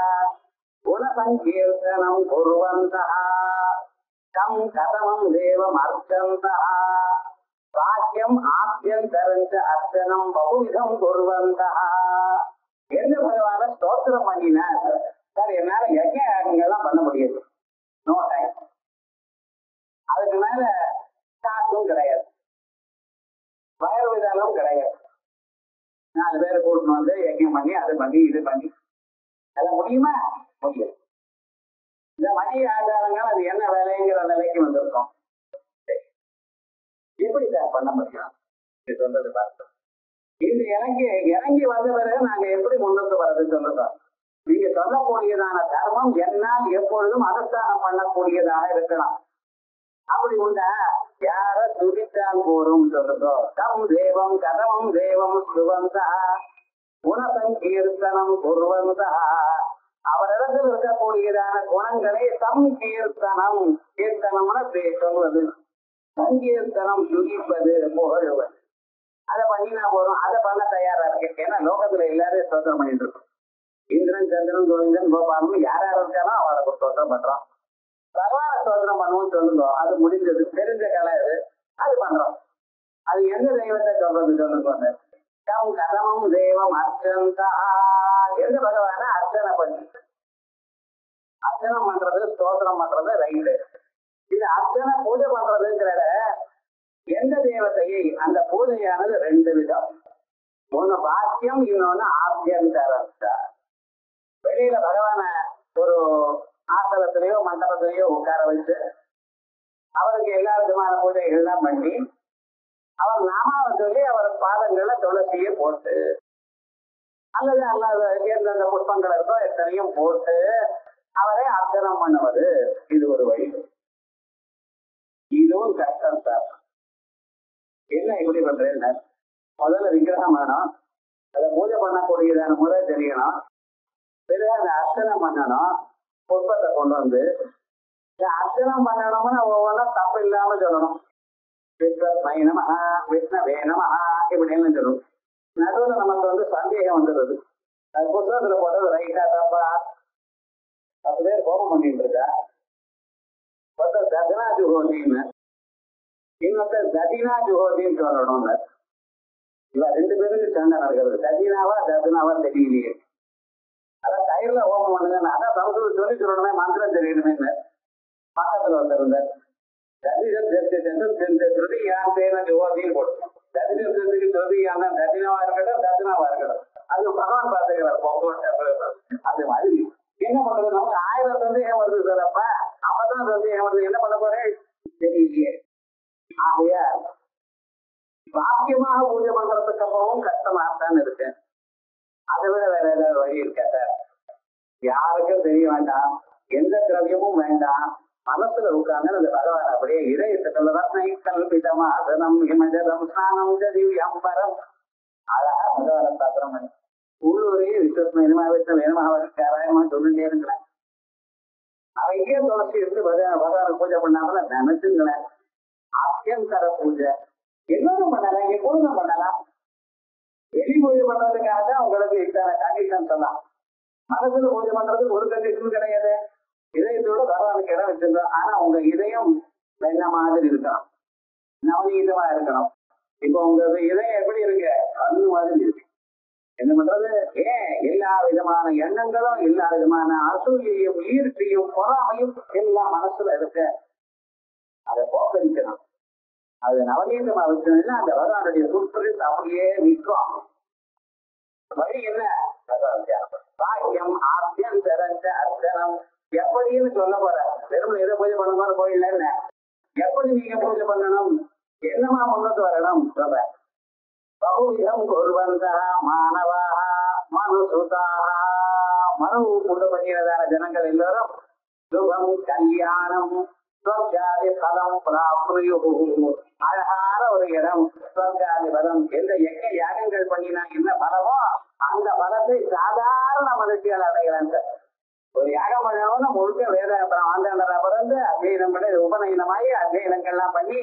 குணசங்கீர்த்தனம் குர்வந்தः கம் கதமம் தேவம் அர்ச்சந்தः வாக்கியம் ஆப்யந்தரஞ்ச அர்ச்சனம் பகுவிதம் குர்வந்தः. எந்த பகவான ஸ்தோத்திரம் பண்ணினார் சார். என்னால யஜ்ஞங்கள்லாம் பண்ண முடியாது, நோ டைம். அதுக்கு மேல காசும் கிடையாது, வயறு விதாலும் கிடையாது. 4 பேரை கூட்டணும் வந்து யஜ்ஞம் பண்ணி அது பண்ணி இது பண்ணி அதெல்லாம் முடியுமா? முடியாது. இந்த மணி ஆதாரங்கள் அது என்ன வேலைங்கிற நிலைக்கு வந்திருக்கோம். எப்படி சார் பண்ண முடியும்? சொல்றது பார்த்தோம். இது எனக்கு இறங்கி வந்த பிறகு நாங்க எப்படி முன்னுக்கு வர்றது சொல்லுங்க. நீங்க சொல்லக்கூடியதான தர்மம் என்னால் எப்பொழுதும் அனுஷ்டானம் பண்ணக்கூடியதாக இருக்கலாம். அப்படி உண்டா? யார துதித்தால் போரும் சொல்லுங்க. தம் தேவம் கதமம் தேவம் சுவந்தா குணசங்கீர்த்தனம் குர்வந்தா. அவரிடத்தில் இருக்கக்கூடியதான குணங்களை சங்கீர்த்தனம், கீர்த்தனம்னு சொல்வது, சங்கீர்த்தனம் துதிப்பது, புகழ்வது. அதை பண்ணினா போறோம். அதை பண்ண தயாரா இருக்கேன். ஏன்னா லோகத்துல எல்லாரும் ஸ்தோத்திரம் பண்ணிட்டு இருக்கோம். இந்திரன் சந்திரன் கோவிந்தன் கோபாலன் யார் யார் இருக்காரோ அவருக்கு ஸ்தோத்திரம் பண்றோம். பகவான ஸ்தோத்திரம் பண்ணுவோம்னு சொல்லுங்க. அது முடிஞ்சது, தெரிஞ்ச கலை அது, அது பண்றோம். அது எந்த தெய்வத்தை சொல்றது சொல்லுங்க. கம் கதமம் தெய்வம் அர்ச்சந்தா. எந்த பகவான அர்ச்சனை பண்ணி, அர்ச்சனம் பண்றது ஸ்தோத்திரம் பண்றது ரைட்டு. இது அர்ச்சனை பூஜை பண்றதுங்கிற எந்த தேவத்தையை, அந்த பூஜையானது ரெண்டு விதம். ஒண்ணு பாக்கியம், இன்னொன்னு ஆபியந்தரஸ்தா. வெளியில பகவான ஒரு ஆசனத்திலேயோ மண்டபத்திலேயோ உட்கார வச்சு அவருக்கு எல்லா விதமான பூஜைகள்லாம் பண்ணி அவர் நாமாவை சொல்லி அவர் பாதங்களை துளசியை போட்டு அல்லது எந்தெந்த புஷ்பங்கள் இருக்கோ எத்தனையும் போட்டு அவரை அர்ச்சனம் பண்ணுவது, இது ஒரு வழி. இதுவும் கஷ்டம் சார். என்ன இப்படி பண்றேன்னு முதல்ல விக்கிரகம் வேணும், அதை பூஜை பண்ணக்கூடியதான முறை தெரியணும். பிறகு அந்த அர்ச்சனை பண்ணணும், புஷ்பத்தை கொண்டு வந்து அர்ச்சனம் பண்ணணும்னு ஒவ்வொன்றும் தப்பு இல்லாம சொல்லணும். விஷ்ணவை நமஹ, விஷ்ணவே நமஹ இப்படின்னு சொல்லணும். நடுவில் நமக்கு வந்து சந்தேகம் வந்துடுது, அது புத்தகத்துல போட்டது ரைட்டா தப்பா. 10 பேர் கோபம் பண்ணிட்டு இருக்கா. ஒருத்தர் தத்னா ஜுஹோதின்னு, இன்னொருத்தர் ததினா ஜுஹோதின்னு சொல்லணும்னு. இவ 2 பேருக்கு சண்டை நடக்கிறது. ததினாவா தத்னாவா தெரியலையே. அதான் தயிர்ல ஹோமம் பண்ணுங்க, அதான் சமஸ்கிருதம் சொல்லி சொல்லணுமே, மந்திரம் தெரியணுமே. பக்கத்துல வந்திருந்தார் ஜோதின்னு போட்டு ததினத்துக்கு ஜோதியான ததினாவா இருக்கட்டும் தத்னாவா இருக்கட்டும், அது பகவான் பார்த்துக்கிறார். அது மாதிரி என்ன பண்றது, நமக்கு 1000 சந்தேகம் வருது சார். அப்ப அப்பதான் சந்தேகம் வருது, என்ன பண்ண போறேன் தெரியலையே. ஆகையா பாக்கியமாக பூஜை பண்றதுக்கு அப்புறமும் கஷ்டமாகத்தான் இருக்கு. அதை விட வேற ஏதாவது வழி இருக்கா சார்? யாருக்கும் தெரிய வேண்டாம், எந்த திரவியமும் வேண்டாம், மனசுல உட்கார்ந்து அந்த பகவான் அப்படியே இதயத்துக்குள்ளதான் கல்பிதமாசனம் இமஜலம் ஸ்நானம் திவ்யம் பரம் அழகா பகவான பாத்திரம் உள்ளூரையே விஸ்வத்மா வேணுமா விஷ்ணு வேணுமா காராயமா சொல்லிட்டே இருங்களேன். அவைக்கே துளசி இருந்து பகவான பூஜை பண்ணாமல நினைச்சுங்களேன். ஆபியந்தர பூஜை எல்லாரும் பண்ணலாம், எப்பொழுதும் பண்ணலாம். வெளி பூஜை பண்றதுக்காக தான் உங்களுக்கு இத்தனை கண்டிஷன் சொல்லலாம். மனசுல பூஜை பண்றதுக்கு ஒரு கண்டிஷன் கிடையாது. இதயத்தோட பகவானுக்கு இடம் வச்சிருந்தோம். ஆனா உங்க இதயம் என்ன மாதிரி இருக்கணும், நவநீதமா இருக்கணும். இப்போ உங்க இதயம் எப்படி இருக்கு, கண்ணு மாதிரி இருக்கு. என்ன பண்றது, ஏன் எல்லா விதமான எண்ணங்களும் எல்லா விதமான அசூயையும் ஈர்ச்சியும் பொறாமையும் எல்லாம் மனசுல இருக்கு. அதை போக்கடிக்கணும். அது நவநீதமா வச்சோம்னா அந்த பகவானுடைய சுற்று அப்படியே நிற்கும். வழி என்ன, பாக்கியம் ஆபியந்தரஞ்ச அர்ச்சனம். எப்படின்னு சொல்ல போற, வெறும் எதை பூஜை பண்ணணும் கோயில்ல என்ன, எப்படி நீங்க பூஜை பண்ணணும், என்னமா முன்னுக்கு வரணும் சொல்ற. பகுவிதம் குர்வந்தா மாணவாக மனுசுதாக. மனு உண்டு பண்ணியதான ஜனங்கள் எல்லாரும் சுகம் கல்யாணம் ஸ்வர்காதி பலம் பிராப்னுயு. அழகான ஒரு இடம் ஸ்வர்காதி பலம். எந்த யஜ்ஞ யாகங்கள் பண்ணினா என்ன பலமோ அந்த பலத்தை சாதாரண மனுஷியால் அடைகிறான் சார். ஒரு யாகம் பண்ணணும்னா முழுக்க வேத ஆந்தண்டரா பிறந்து அத்தியனம் பண்ணி உபநயனமாயி அத்தியனங்கள்லாம் பண்ணி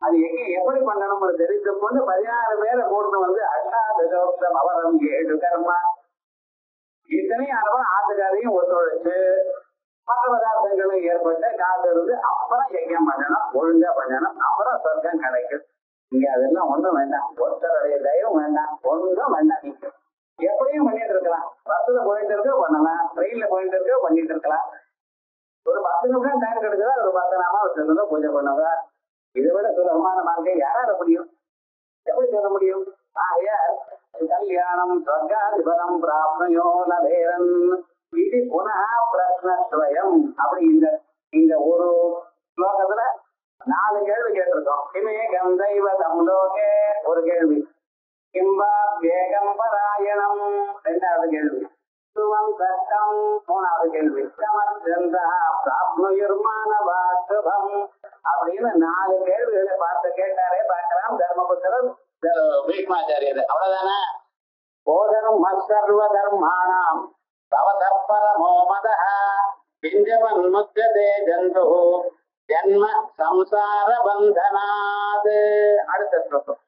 அது எங்க எப்படி பண்ணணும்னு தெரிந்து கொண்டு 16 பேரை கூட்டு வந்து அஷ்டாதசோக்தம் அவரம் 7 கர்மா இத்தனையும் அனுபவம் ஆத்துக்காரையும் ஒத்துழைச்சு மற்ற பதார்த்தங்களும் ஏற்பட்டு காசு இருந்து அப்புறம் யஜ்யம் பண்ணணும், ஒழுங்கா பண்ணணும், அப்புறம் சொர்க்கம் கிடைக்கும். இங்க அதெல்லாம் ஒண்ணும் வேண்டாம், ஒருத்தருடைய தயவும் வேண்டாம், ஒன்றும் வேண்டாம். நீங்க எப்படியும் பண்ணிட்டு இருக்கலாம். பஸ்ல போயிட்டு இருக்க பண்ணலாம், ட்ரெயின்ல போயிட்டு இருக்க பண்ணிட்டு இருக்கலாம். ஒரு 10 நிமிஷம் டைம் கிடைச்சதா ஒரு 10 நாமா வச்சிருந்தா பூஜை பண்ணதா. இதை விட சுலபமான மார்க்கை யாரால முடியும், எப்படி சொல்ல முடியும்? கல்யாணம் ஸ்வர்காதிபலம் பிராப்னயோ லபேரன் இது புனः பிரஸ்னத்வயம். அப்படி இந்த ஒரு ஸ்லோகத்துல 4 கேள்வி கேட்டிருக்கோம். கிமேகம் தெய்வதம் லோகே ஒரு கேள்வி, கிம்பா வேகம் பராயணம் 2வது கேள்வி, சுவம் சட்டம் 3வது கேள்வி, சமச்சந்தா பிராப்னுயுர்மானவா சுபம் அப்படின்னு 4 கேள்விகளை பார்த்து கேட்டாரே பார்க்கலாம் தர்மபுத்திரர் பீஷ்மாச்சாரியர். அவ்வளவுதானே? போதர்ம சர்வ தர்மாணாம் பவதப்பரமோ மதஹ பிஞ்சவன்முச்சதே ஜந்து ஜன்ம சம்சார பந்தனாத். அடுத்த ஸ்லோகம்,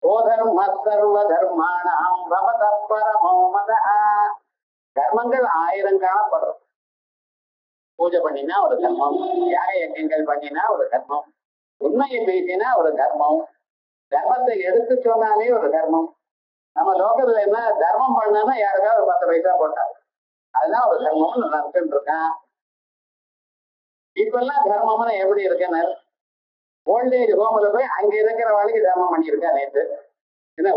போதர்ம சர்வ தர்மாணாம் பவதப்பரமோ மதஹ. தர்மங்கள் 1000 காணப்படும். பூஜை பண்ணினா ஒரு தர்மம், யாக யஜ்ஞங்கள் பண்ணினா ஒரு தர்மம், உண்மையை பேசினா ஒரு தர்மம், தர்மத்தை எடுத்து சொன்னாலே ஒரு தர்மம். நம்ம லோகத்துல என்ன தர்மம் பண்ணா யாருக்காவது ஒரு 10 பைசா போட்டாங்க, அதுதான் ஒரு தர்மம்னு நடந்துட்டு இருக்கான். இப்பெல்லாம் தர்மம்னு எப்படி இருக்குன்னு ஓல்டேஜ் ஹோம்ல போய் அங்க இருக்கிற வாழ்க்கை தர்மம் பண்ணியிருக்கா நேற்று. என்ன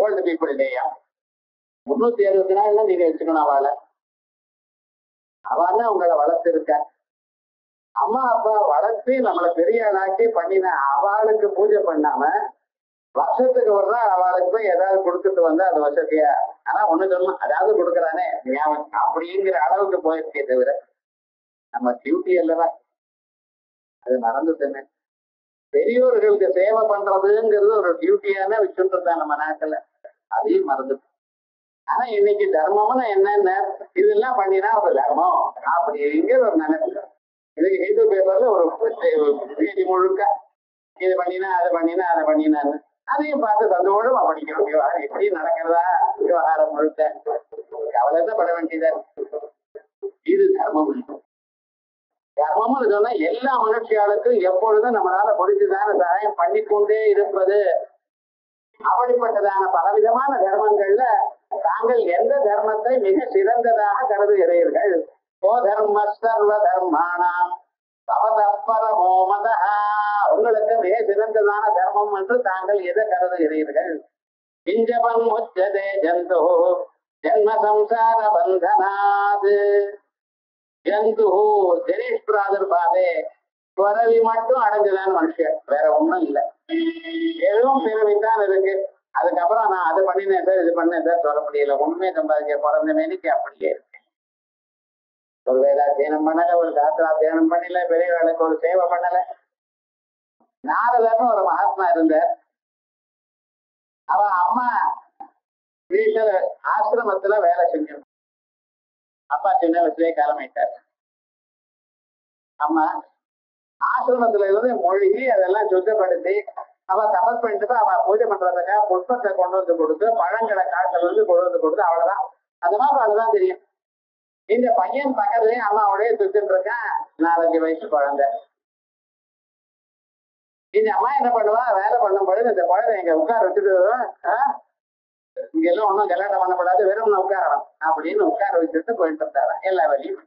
ஓல்டு பீப்புள் டேயா? 360 நாள்லாம் நீங்க வச்சுக்கணும். அவளை உங்களை வளர்த்திருக்கா. அம்மா அப்பா வளர்த்து நம்மளை பெரிய ஆளாக்கி பண்ணின அவளுக்கு பூஜை பண்ணாம வருஷத்துக்கு ஒரு நாள் அவளுக்கு போய் ஏதாவது கொடுத்துட்டு வந்தா அது வசதியா? ஆனா ஒண்ணு சொல்லணும், அதாவது கொடுக்குறானே அப்படிங்கிற அளவுக்கு போயிருக்கே தவிர நம்ம டியூட்டி அல்லவா அது மறந்துட்டேன்னு. பெரியோர்களுக்கு சேவை பண்றதுங்கிறது ஒரு டியூட்டியான வச்சுட்டு தான் நம்ம நாட்டுல, அதையும் மறந்துட்டு. ஆனா இன்னைக்கு தர்மம்னு என்னென்ன இதெல்லாம் பண்ணினா ஒரு தர்மம் அப்படிங்கிற ஒரு நினைப்பு. இதுக்கு ஹிந்து பேப்பர்ல ஒரு பேஜ் முழுக்க இது பண்ணினா அதை பண்ணினா அதை பண்ணினான்னு அதையும் பார்த்து சந்தோஷமா படிக்கிறோம். விவகாரம் எப்படி நடக்கிறதா விவகாரம் முழுக்க கவலை தான் பட வேண்டியதா. இது தர்மம். தர்மம்னு சொன்னா எல்லா மனுஷியாளுக்கும் எப்பொழுதும் நம்மளால முடிச்சுதான சகாயம் பண்ணிக்கொண்டே இருப்பது. அப்படிப்பட்டதான பலவிதமான தர்மங்கள்ல தாங்கள் எந்த தர்மத்தை மிக சிறந்ததாக கருதுகிறீர்கள்? ஓ தர்ம சர்வ தர்மாணாம் பவதப்பரமோ மதஹ. உங்களுக்கு மிக சிறந்ததான தர்மம் என்று தாங்கள் எதை கருதுகிறீர்கள்? பிஞ்சவன் முச்சதே ஜந்து ஜன்ம சம்சார பந்தனாத். ஜந்து ஜெனீஷ் பிராதுர்பாவே, பிறவி மட்டும் அடைஞ்சதான் மனுஷன், வேற ஒண்ணும் இல்லை. எதுவும் பிறவித்தான் இருக்கு. அதுக்கப்புறம் நான் அது பண்ணினேன் சார் இது பண்ணேன் சார் சொல்ல முடியல. உண்மை சம்பாதிக்க பிறந்த மேனிக்கு அப்படியே இருக்கு. ஒரு வேதாத்தியனம் பண்ணல, ஒரு சாஸ்திராத்தியனம் பண்ணல, பெரியவர்களுக்கு ஒரு சேவை பண்ணல. நாரதர்னு ஒரு மகாத்மா இருந்தார். அவ அம்மா வீட்டுல ஆசிரமத்துல வேலை செஞ்சோம். அப்பா சின்ன வயசுலயே கிளம்பிட்டார். அம்மா ஆசிரமத்துல இருந்து மொழிகி அதெல்லாம் சுத்தப்படுத்தி அவ தபஸ் பண்ணிட்டு அவ பூஜை பண்றதுக்காக புஷ்பத்தை கொண்டு வந்து கொடுத்து பழங்களை காட்டுல இருந்து கொண்டு வந்து கொடுத்து அவ்வளவுதான். அது மாதிரி அதுதான் தெரியும். இந்த பையன் பக்கத்துலயே அம்மாவோடய சுத்திட்டு இருக்கான். 4-5 வயசு குழந்தை. இந்த அம்மா என்ன பண்ணுவா, வேலை பண்ணும் பொழுது இந்த குழந்தை எங்க உட்கார வச்சுட்டு இங்க எல்லாம் ஒன்றும் கல்யாணம் பண்ணப்படாது, வெறும் உட்காரணும் அப்படின்னு உட்கார வச்சுட்டு போயிட்டு இருந்தாரா எல்லா வழியும்.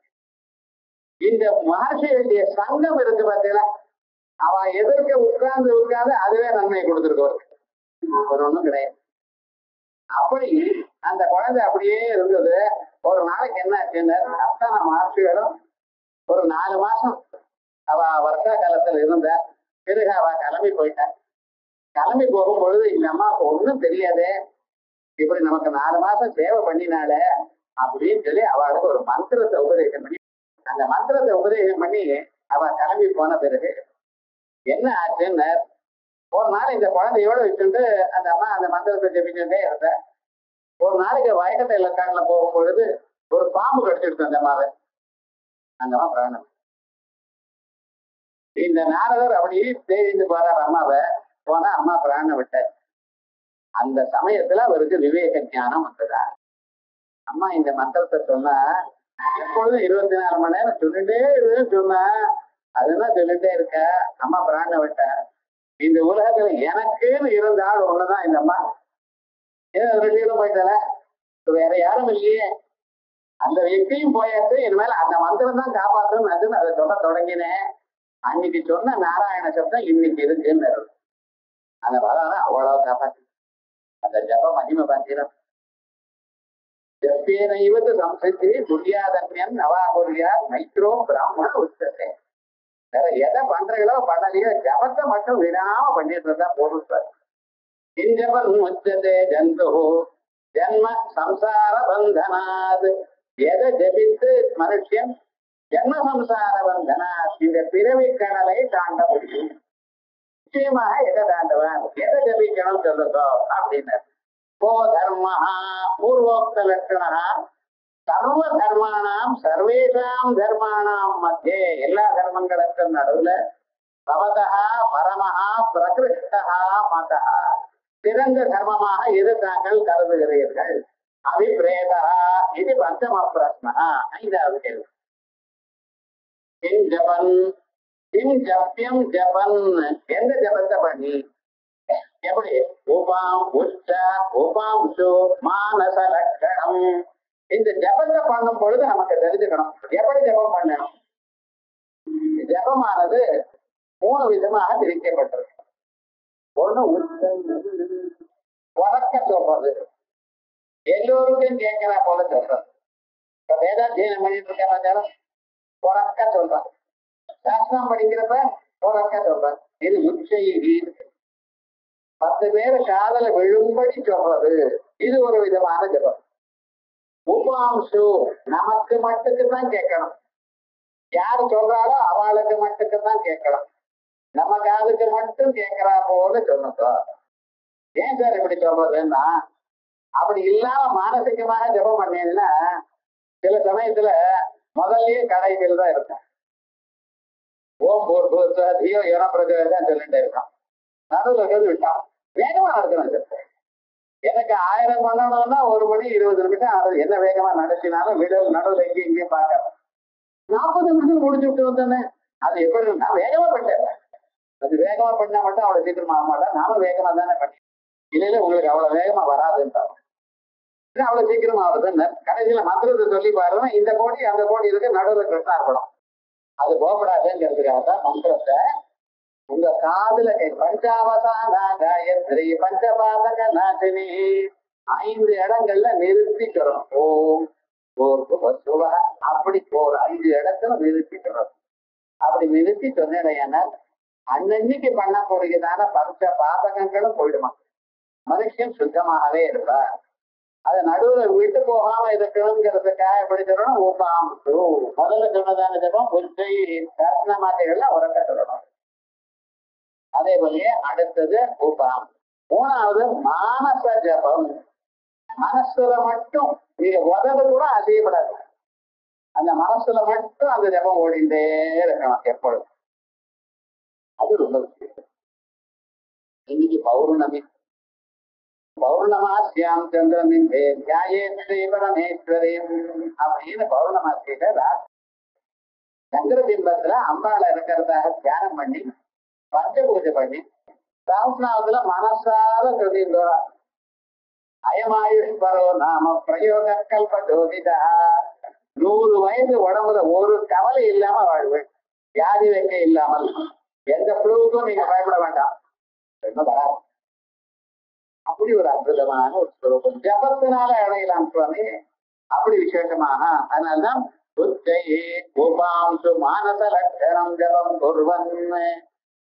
இந்த மகர்ஷியுடைய சங்கம் இருக்கு பார்த்தீங்களா, அவ எதிர்க்க உட்கார்ந்து அதுவே நன்மை கொடுத்துருக்கோம். ஒரு ஒண்ணும் கிடையாது. அப்படி அந்த குழந்தை அப்படியே இருந்தது. ஒரு நாளைக்கு என்ன ஆச்சுன்னு அத்தனை மகர்ஷிகளும் ஒரு 4 மாசம் அவ வருஷா காலத்துல இருந்த பிறகு அவ கிளம்பி போயிட்டா. கிளம்பி போகும் பொழுது இந்த அம்மாவுக்கு ஒண்ணும் தெரியாது, இப்படி நமக்கு 4 மாசம் சேவை பண்ணினால அப்படின்னு சொல்லி அவளுக்கு ஒரு மந்திரத்தை உபதேசம் பண்ணி, அந்த மந்திரத்தை உபதேசம் பண்ணி அவ கிளம்பி போன பிறகு என்ன ஆச்சுன்னு ஒரு நாள் இந்த குழந்தையோட வச்சுட்டு அந்த அம்மா அந்த மந்திரத்தை ஜெபிச்சுட்டே இருந்த. ஒரு நாளைக்கு வயக்கத்தை இலக்காட்டுல போகும் பொழுது ஒரு பாம்பு கடிச்சிடுச்சு அந்த அம்மாவை. அந்த அம்மா பிராணம். இந்த நாரதர் அப்படியே தேடிட்டு போறார் அம்மாவை. போனா அம்மா பிராணம் விட்டார். அந்த சமயத்துல அவருக்கு விவேக ஞானம் வந்ததா. அம்மா இந்த மந்திரத்தை சொன்னா எப்பொழுதும் 24 மணி நேரம் சொல்லிட்டே இருக்குன்னு சொன்னா அதுதான் சொல்லிட்டே இருக்க. அம்மா பிராணம் விட்ட. இந்த உலகத்துல எனக்குன்னு இருந்த ஆள் ஒண்ணுதான் இந்த அம்மா. ஏதோ 2 கிலோ போயிட்டால, வேற யாரும் இல்லையே. அந்த వ్యక్తిயும் போயாச்சு. இனிமேல அந்த மந்திரம் தான் காப்பாற்றணும் அதை சொல்ல தொடங்கினேன். அன்னைக்கு சொன்ன நாராயண சப்தம் இன்னைக்கு இருக்குன்னு அந்த பகவான அவ்வளவு காப்பாற்று. அந்த ஜப மகிமை பார்த்தீங்கன்னா ஜப்பேனைவது சம்சித்தி துரியாதன்யன் நவாகுரியா மைத்ரோ பிராமண உச்சத்தை. வேற எதை பண்றீங்களோ பண்ணலையோ ஜபத்தை மட்டும் விடாம பண்ணிட்டு இருந்தா போதும் சார். இஞ்சபன் முச்சதே ஜந்து ஜென்ம சம்சார பந்தனாது. எதை ஜபித்து மனுஷன் ஜென்ம சம்சார பந்தனாத் இந்த பிறவி கடலை தாண்ட முடியும். நிச்சயமாக எதை தாண்டுவான், எதை ஜபிக்கணும் சொல்லுதோ அப்படின்னு. கோ தர்ம பூர்வோக்த லட்சணா சர்வ தர்மானாம் சர்வேஷாம் தர்மானாம் மத்தியே எல்லா தர்மங்களுக்கும் நடுவுல பவதா பரமஹா பிரகிருஷ்டா மதா சிறந்த தர்மமாக எது தாங்கள் கருதுகிறீர்கள்? அபிப்ரேதா இது பஞ்சம பிரஸ்னா. ஐந்தாவது கேள்வி. கிம் ஜபன் கிம் ஜப்யம் ஜபன் எந்த ஜபத்தை பண்ணி எப்படி? உபாம் உச்ச உபாம்சு மானச லட்சணம். இந்த ஜபத்தை பண்ணும் பொழுது நமக்கு தெரிஞ்சுக்கணும் எப்படி ஜபம் பண்ணணும். ஜபமானது 3 விதமாக பிரிக்கப்பட்டிருக்கு. ஒண்ணு உறக்க சொல்றது, எல்லோருக்கும் கேட்கிற போல சொல்றது. இப்ப வேதாத்தியனம் பண்ணிட்டு இருக்க உறக்க சொல்றான், சாஸ்திரம் படிக்கிறப்ப உறக்க சொல்றான். இது உச்சைகி 10 பேர் காதல விழும்படி சொல்றது, இது ஒரு விதமான ஜபம். உபாம்சு நமக்கு மட்டுக்குதான் கேட்கணும், யாரு சொல்றாளோ அவளுக்கு மட்டுக்குதான் கேட்கணும், நம்ம காதுக்கு மட்டும் கேட்கிறா போல சொன்னதோ. ஏன் சார் இப்படி சொல்றதுன்னா, அப்படி இல்லாம மானசிகமாக ஜபம் பண்ணீங்கன்னா சில சமயத்துல முதல்லயே கடைகள் தான் இருக்கும். ஓம் பூர்வோ யோன பிரஜோதான் சொல்லிட்டு இருக்கான், நடுவில் இருக்கிறது விட்டான். வேகமா நடக்கணும் சார். எனக்கு 1000 பண்ணணும்னா 1 மணி 20 நிமிஷம் ஆகுது. என்ன வேகமா நடத்தினாலும் விடல் நடுவில் எங்கேயும் இங்கேயும் பார்க்க 40 நிமிஷம் முடிச்சு விட்டு வந்தேன்னு. அது எப்படி நான் வேகமா பண்ணேன். அது வேகமா பண்ணா மட்டும் அவ்வளவு சீக்கிரமா ஆக மாட்டேன். நானும் வேகமா தானே பண்ணேன். இல்லையில உங்களுக்கு அவ்வளவு வேகமா வராதுன்ட்டான். அவ்வளவு சீக்கிரமா ஆகுதுன்னு கடைசியில மந்திரத்தை சொல்லி பாருங்க, இந்த கோடி அந்த கோடி இருக்கு, நடுவில் கிருஷ்ணா இருக்கணும். அது போகப்படாதுங்கிறதுக்காக தான் மந்திரத்தை உங்க காதுல பஞ்சாவதான காயத்ரி பஞ்சபாதக நாட்டினி 5 இடங்கள்ல நிறுத்திக்கிறோம். ஓம் ஓர்வசுவ அப்படி ஒரு 5 இடத்துல நிறுத்திக்கிறோம். அப்படி நிறுத்தி சொன்னேன்னா அன்னன்னைக்கு பண்ணக்கூடியதான பஞ்ச பாதகங்களும் போயிடுமா, மனுஷன் சுத்தமாகவே இருப்பார். அதை நடுவுல விட்டு போகாம இருக்கணுங்கிறதுக்காக எப்படி சொல்லணும்? உபாம் முதல்ல சொன்னதான ஜபம் உச்சை தர்சன மாத்தைகள்லாம் உறக்க சொல்லணும். அதே போலயே அடுத்தது உபாம். 3வது மானச ஜபம். மனசுல மட்டும் நீங்க உதவு கூட அசையப்படாது, அந்த மனசுல மட்டும் அந்த ஜபம் ஓடிண்டே இருக்கணும் எப்பொழுதும். அது ரொம்ப முக்கியம். இன்னைக்கு பௌர்ணமி, பௌர்ணமாசியாம் சந்திரனின் பரமேஸ்வரியும் அப்படின்னு பௌர்ணமாசியில சந்திரபிம்பத்துல அம்பாளை இருக்கிறதாக தியானம் பண்ணி பஞ்ச பூஜை பண்ணி சாஸ்திராவதுல மனசார சொல்லியிருந்தோ அயமாயுஷ்பரோ நாம பிரயோக கல்ப ஜோதிதா. 100 வயது உடம்புல ஒரு கவலை இல்லாம வாழ்வேன், வியாதி வைக்க இல்லாமல், எந்த புழுவுக்கும் நீங்க பயப்பட வேண்டாம், என்ன வராது. அப்படி ஒரு அற்புதமான ஒரு ஸ்வரூபம் ஜபத்தினால அடையலாம் சுவாமி, அப்படி விசேஷமாக. அதனால்தான் உச்சையே உபாம்சு மானச லட்சணம் ஜபம் குர்வன்.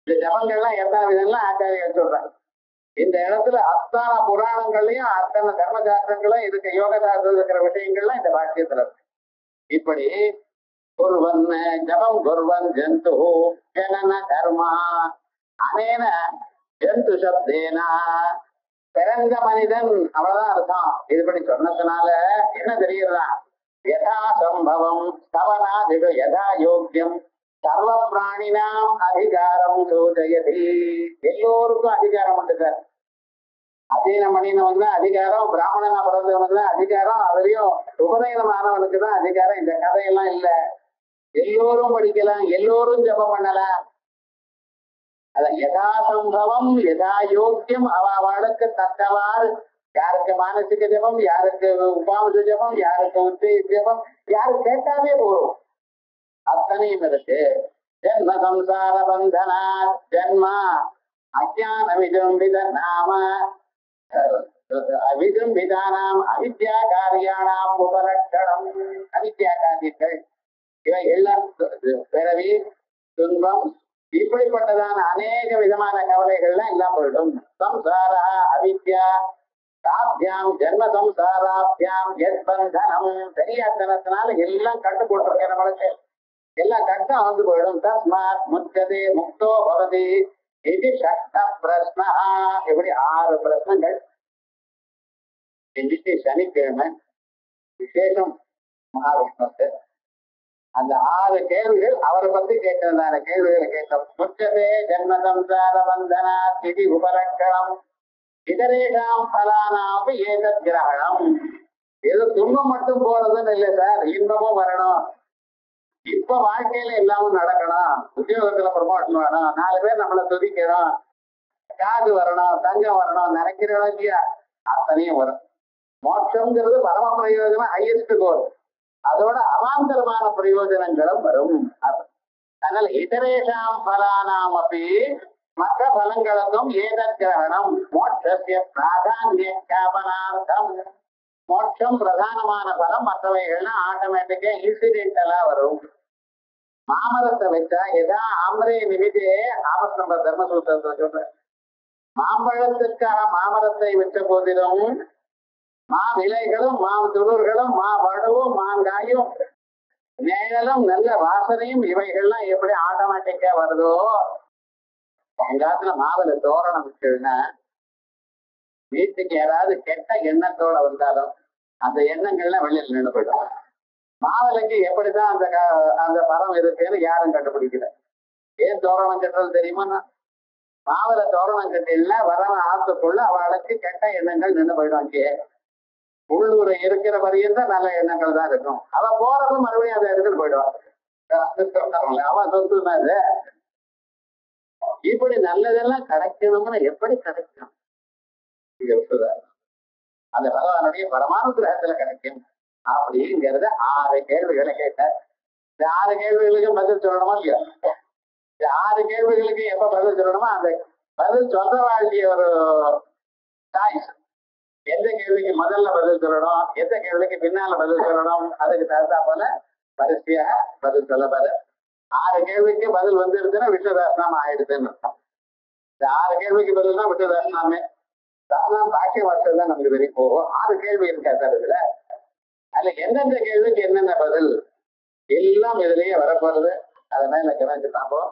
இந்த ஜபங்கள்லாம் எத்தனை விதம்லாம் ஆச்சாரியர்கள் சொல்றாங்க. இந்த இடத்துல அத்தனை புராணங்கள்லயும் அத்தனை தர்மசாஸ்திரங்களும் இதுக்கு யோக சாஸ்திரம் இருக்கிற விஷயங்கள்லாம் இந்த பாக்கியத்துல இருக்கு. இப்படி குர்வன் ஜபம் குர்வன் ஜந்து ஜனன கர்மா அனேன ஜந்து சப்தேனா பிறந்த மனிதன், அவ்வளவுதான் அர்த்தம். இதுபடி சொன்னதுனால என்ன தெரியுதா? யதா சம்பவம் ஸ்தவனாதிடு யதா யோக்கியம் சர்வ பிராணினாம் அதிகாரம் சோதயதி. எல்லோருக்கும் அதிகாரம் உண்டு சார். அத்தீன மணினவன் தான் அதிகாரம், பிராமணனா பிறந்தவனுக்கு தான் அதிகாரம், அதுலயும் உபநயனமானவனுக்கு தான் அதிகாரம். இந்த கதையெல்லாம் இல்ல, எல்லோரும் படிக்கலாம், எல்லோரும் ஜபம் பண்ணலாம். அதான் யதா சம்பவம் யதா யோக்கியம் அவளுக்கு தக்கவாறு. யாருக்கு மானசிக ஜபம், யாருக்கு உபாம்ச ஜபம், யாருக்கு உச்ச ஜபம், யாரு கேட்டாவே போறோம், அத்தனையும் இருக்கு. ஜென்ம சம்சார பந்தனா ஜென்மா அஜான விஜம்பித நாம விஜம்பிதானாம் அவித்யா காரியானாம் உபலட்சணம். அவித்யா காரியங்கள் இவை எல்லாம் பிறவி துன்பம் இப்படிப்பட்டதான அநேக விதமான கவலைகள்லாம் எல்லாம் போயிடும். சம்சாரா அவித்யா சாத்தியம் ஜென்ம சம்சாராபியாம் எத்பந்தனம் தெரியாதனத்தினால எல்லாம் கட்டு போட்டிருக்கேன் நம்மளுக்கு, எல்லாம் கட்டம் வந்து போயிடும். தஸ்மாத் முச்சதே முக்தோ பவதி இது ஷஷ்ட பிரஸ்னா. இப்படி 6 பிரச்சனைகள். இன்னைக்கு சனிக்கிழமை விசேஷம் மகாவிஷ்ணுக்கு. அந்த 6 கேள்விகள் அவரை பத்தி கேட்டதான கேள்விகளை கேட்டோம். முச்சதே ஜென்ம சம்சார வந்தனா திதி உபலட்சணம் இதரேஷாம் பலானாம் ஏதத் கிரகணம். ஏதோ துன்பம் மட்டும் போறதுன்னு இல்லை சார், இன்பமும் வரணும். இப்ப வாழ்க்கையில எல்லாமும் நடக்கணும். உத்தியோகத்துல ப்ரமோஷன் வேணும், 4 பேர் நம்மளை துதிக்கணும், காது வரணும், தங்கம் வரணும், நினைக்கிறோம் இல்லையா, அத்தனையும் வரும். மோட்சம்ங்கிறது பரம பிரயோஜனம், ஹையஸ்ட் கோல். அதோட அவாந்தரமான பிரயோஜனங்களும் வரும். அதனால இதரேஷாம் பலானாம் அப்படி மற்ற பலங்களுக்கும் ஏதத் கிரகணம் மோட்சத்திய பிராதான்ய காமனார்த்தம். மோட்சம் பிரதானமான பலம், மற்றவைகள்லாம் ஆட்டோமேட்டிக்கா இன்சிடென்டலா வரும். மாமரத்தை வச்சா எதா ஆம்பரே நிமிதே ஆபஸ் நம்பர் தர்மசூத்திரத்தை சொல்ற. மாம்பழத்திற்காக மாமரத்தை வச்ச போதிலும் மா விலைகளும் மா துருர்களும் மா வடுவும் மாங்காயும் நிழலும் நல்ல வாசனையும் இவைகள்லாம் எப்படி ஆட்டோமேட்டிக்கா வருதோ, எங்காத்துல மாவில தோரணம் வச்சுன்னா வீட்டுக்கு யாராவது கெட்ட எண்ணத்தோட வந்தாலும் அந்த எண்ணங்கள்லாம் வெளியில நின்று போயிடும். மாவிலைக்கு எப்படிதான் அந்த மரம் இருக்குன்னு யாரும் கண்டுபிடிக்கல. ஏன் தோரணம் கட்டுறது தெரியுமா? மாவில தோரணம் கட்டினா வரவன் ஆத்துக்குள்ள அவளுக்கு கெட்ட எண்ணங்கள் நின்று போயிடும். அங்கே உள்ளூர இருக்கிற வரையும் தான் நல்ல எண்ணங்கள் தான் இருக்கும். அவ போறதும் மறுபடியும் அதை எடுத்துட்டு போயிடுவான். அவன் சொத்துனா இது. இப்படி நல்லதெல்லாம் கிடைக்கணும்னு எப்படி கிடைக்கும்? அந்த பகவானுடைய பரமானு கிரகத்துல கிடைக்கும் அப்படிங்கிறத 6 கேள்விகளை கேட்டார். இந்த 6 கேள்விகளுக்கு பதில் சொல்லணுமா இல்லையா? இந்த 6 கேள்விகளுக்கு எப்ப பதில் சொல்லணுமோ அந்த பதில் சொல்ற வேண்டிய ஒரு சாய்ஸ். எந்த கேள்விக்கு முதல்ல பதில் சொல்லணும், எந்த கேள்விக்கு பின்னால பதில் சொல்லணும், அதுக்கு தகுந்தா போல வரிசையாக பதில் சொல்ல பாரு. 6 கேள்விக்கு பதில் வந்துருச்சுன்னா விஸ்வதாசனம் ஆயிடுதுன்னு அர்த்தம். இந்த 6 கேள்விக்கு பதில் தான் விஸ்வதாசனாமே. தானம் பாக்கிய வார்த்தை தான் நமக்கு தெரியும். போகும் 6 கேள்வி இருக்கா சார் இதுல. அதுல எந்தெந்த கேள்விக்கு என்னென்ன பதில் எல்லாம் இதுலயே வரப்போறது. அதனால கவனிச்சு பார்ப்போம்.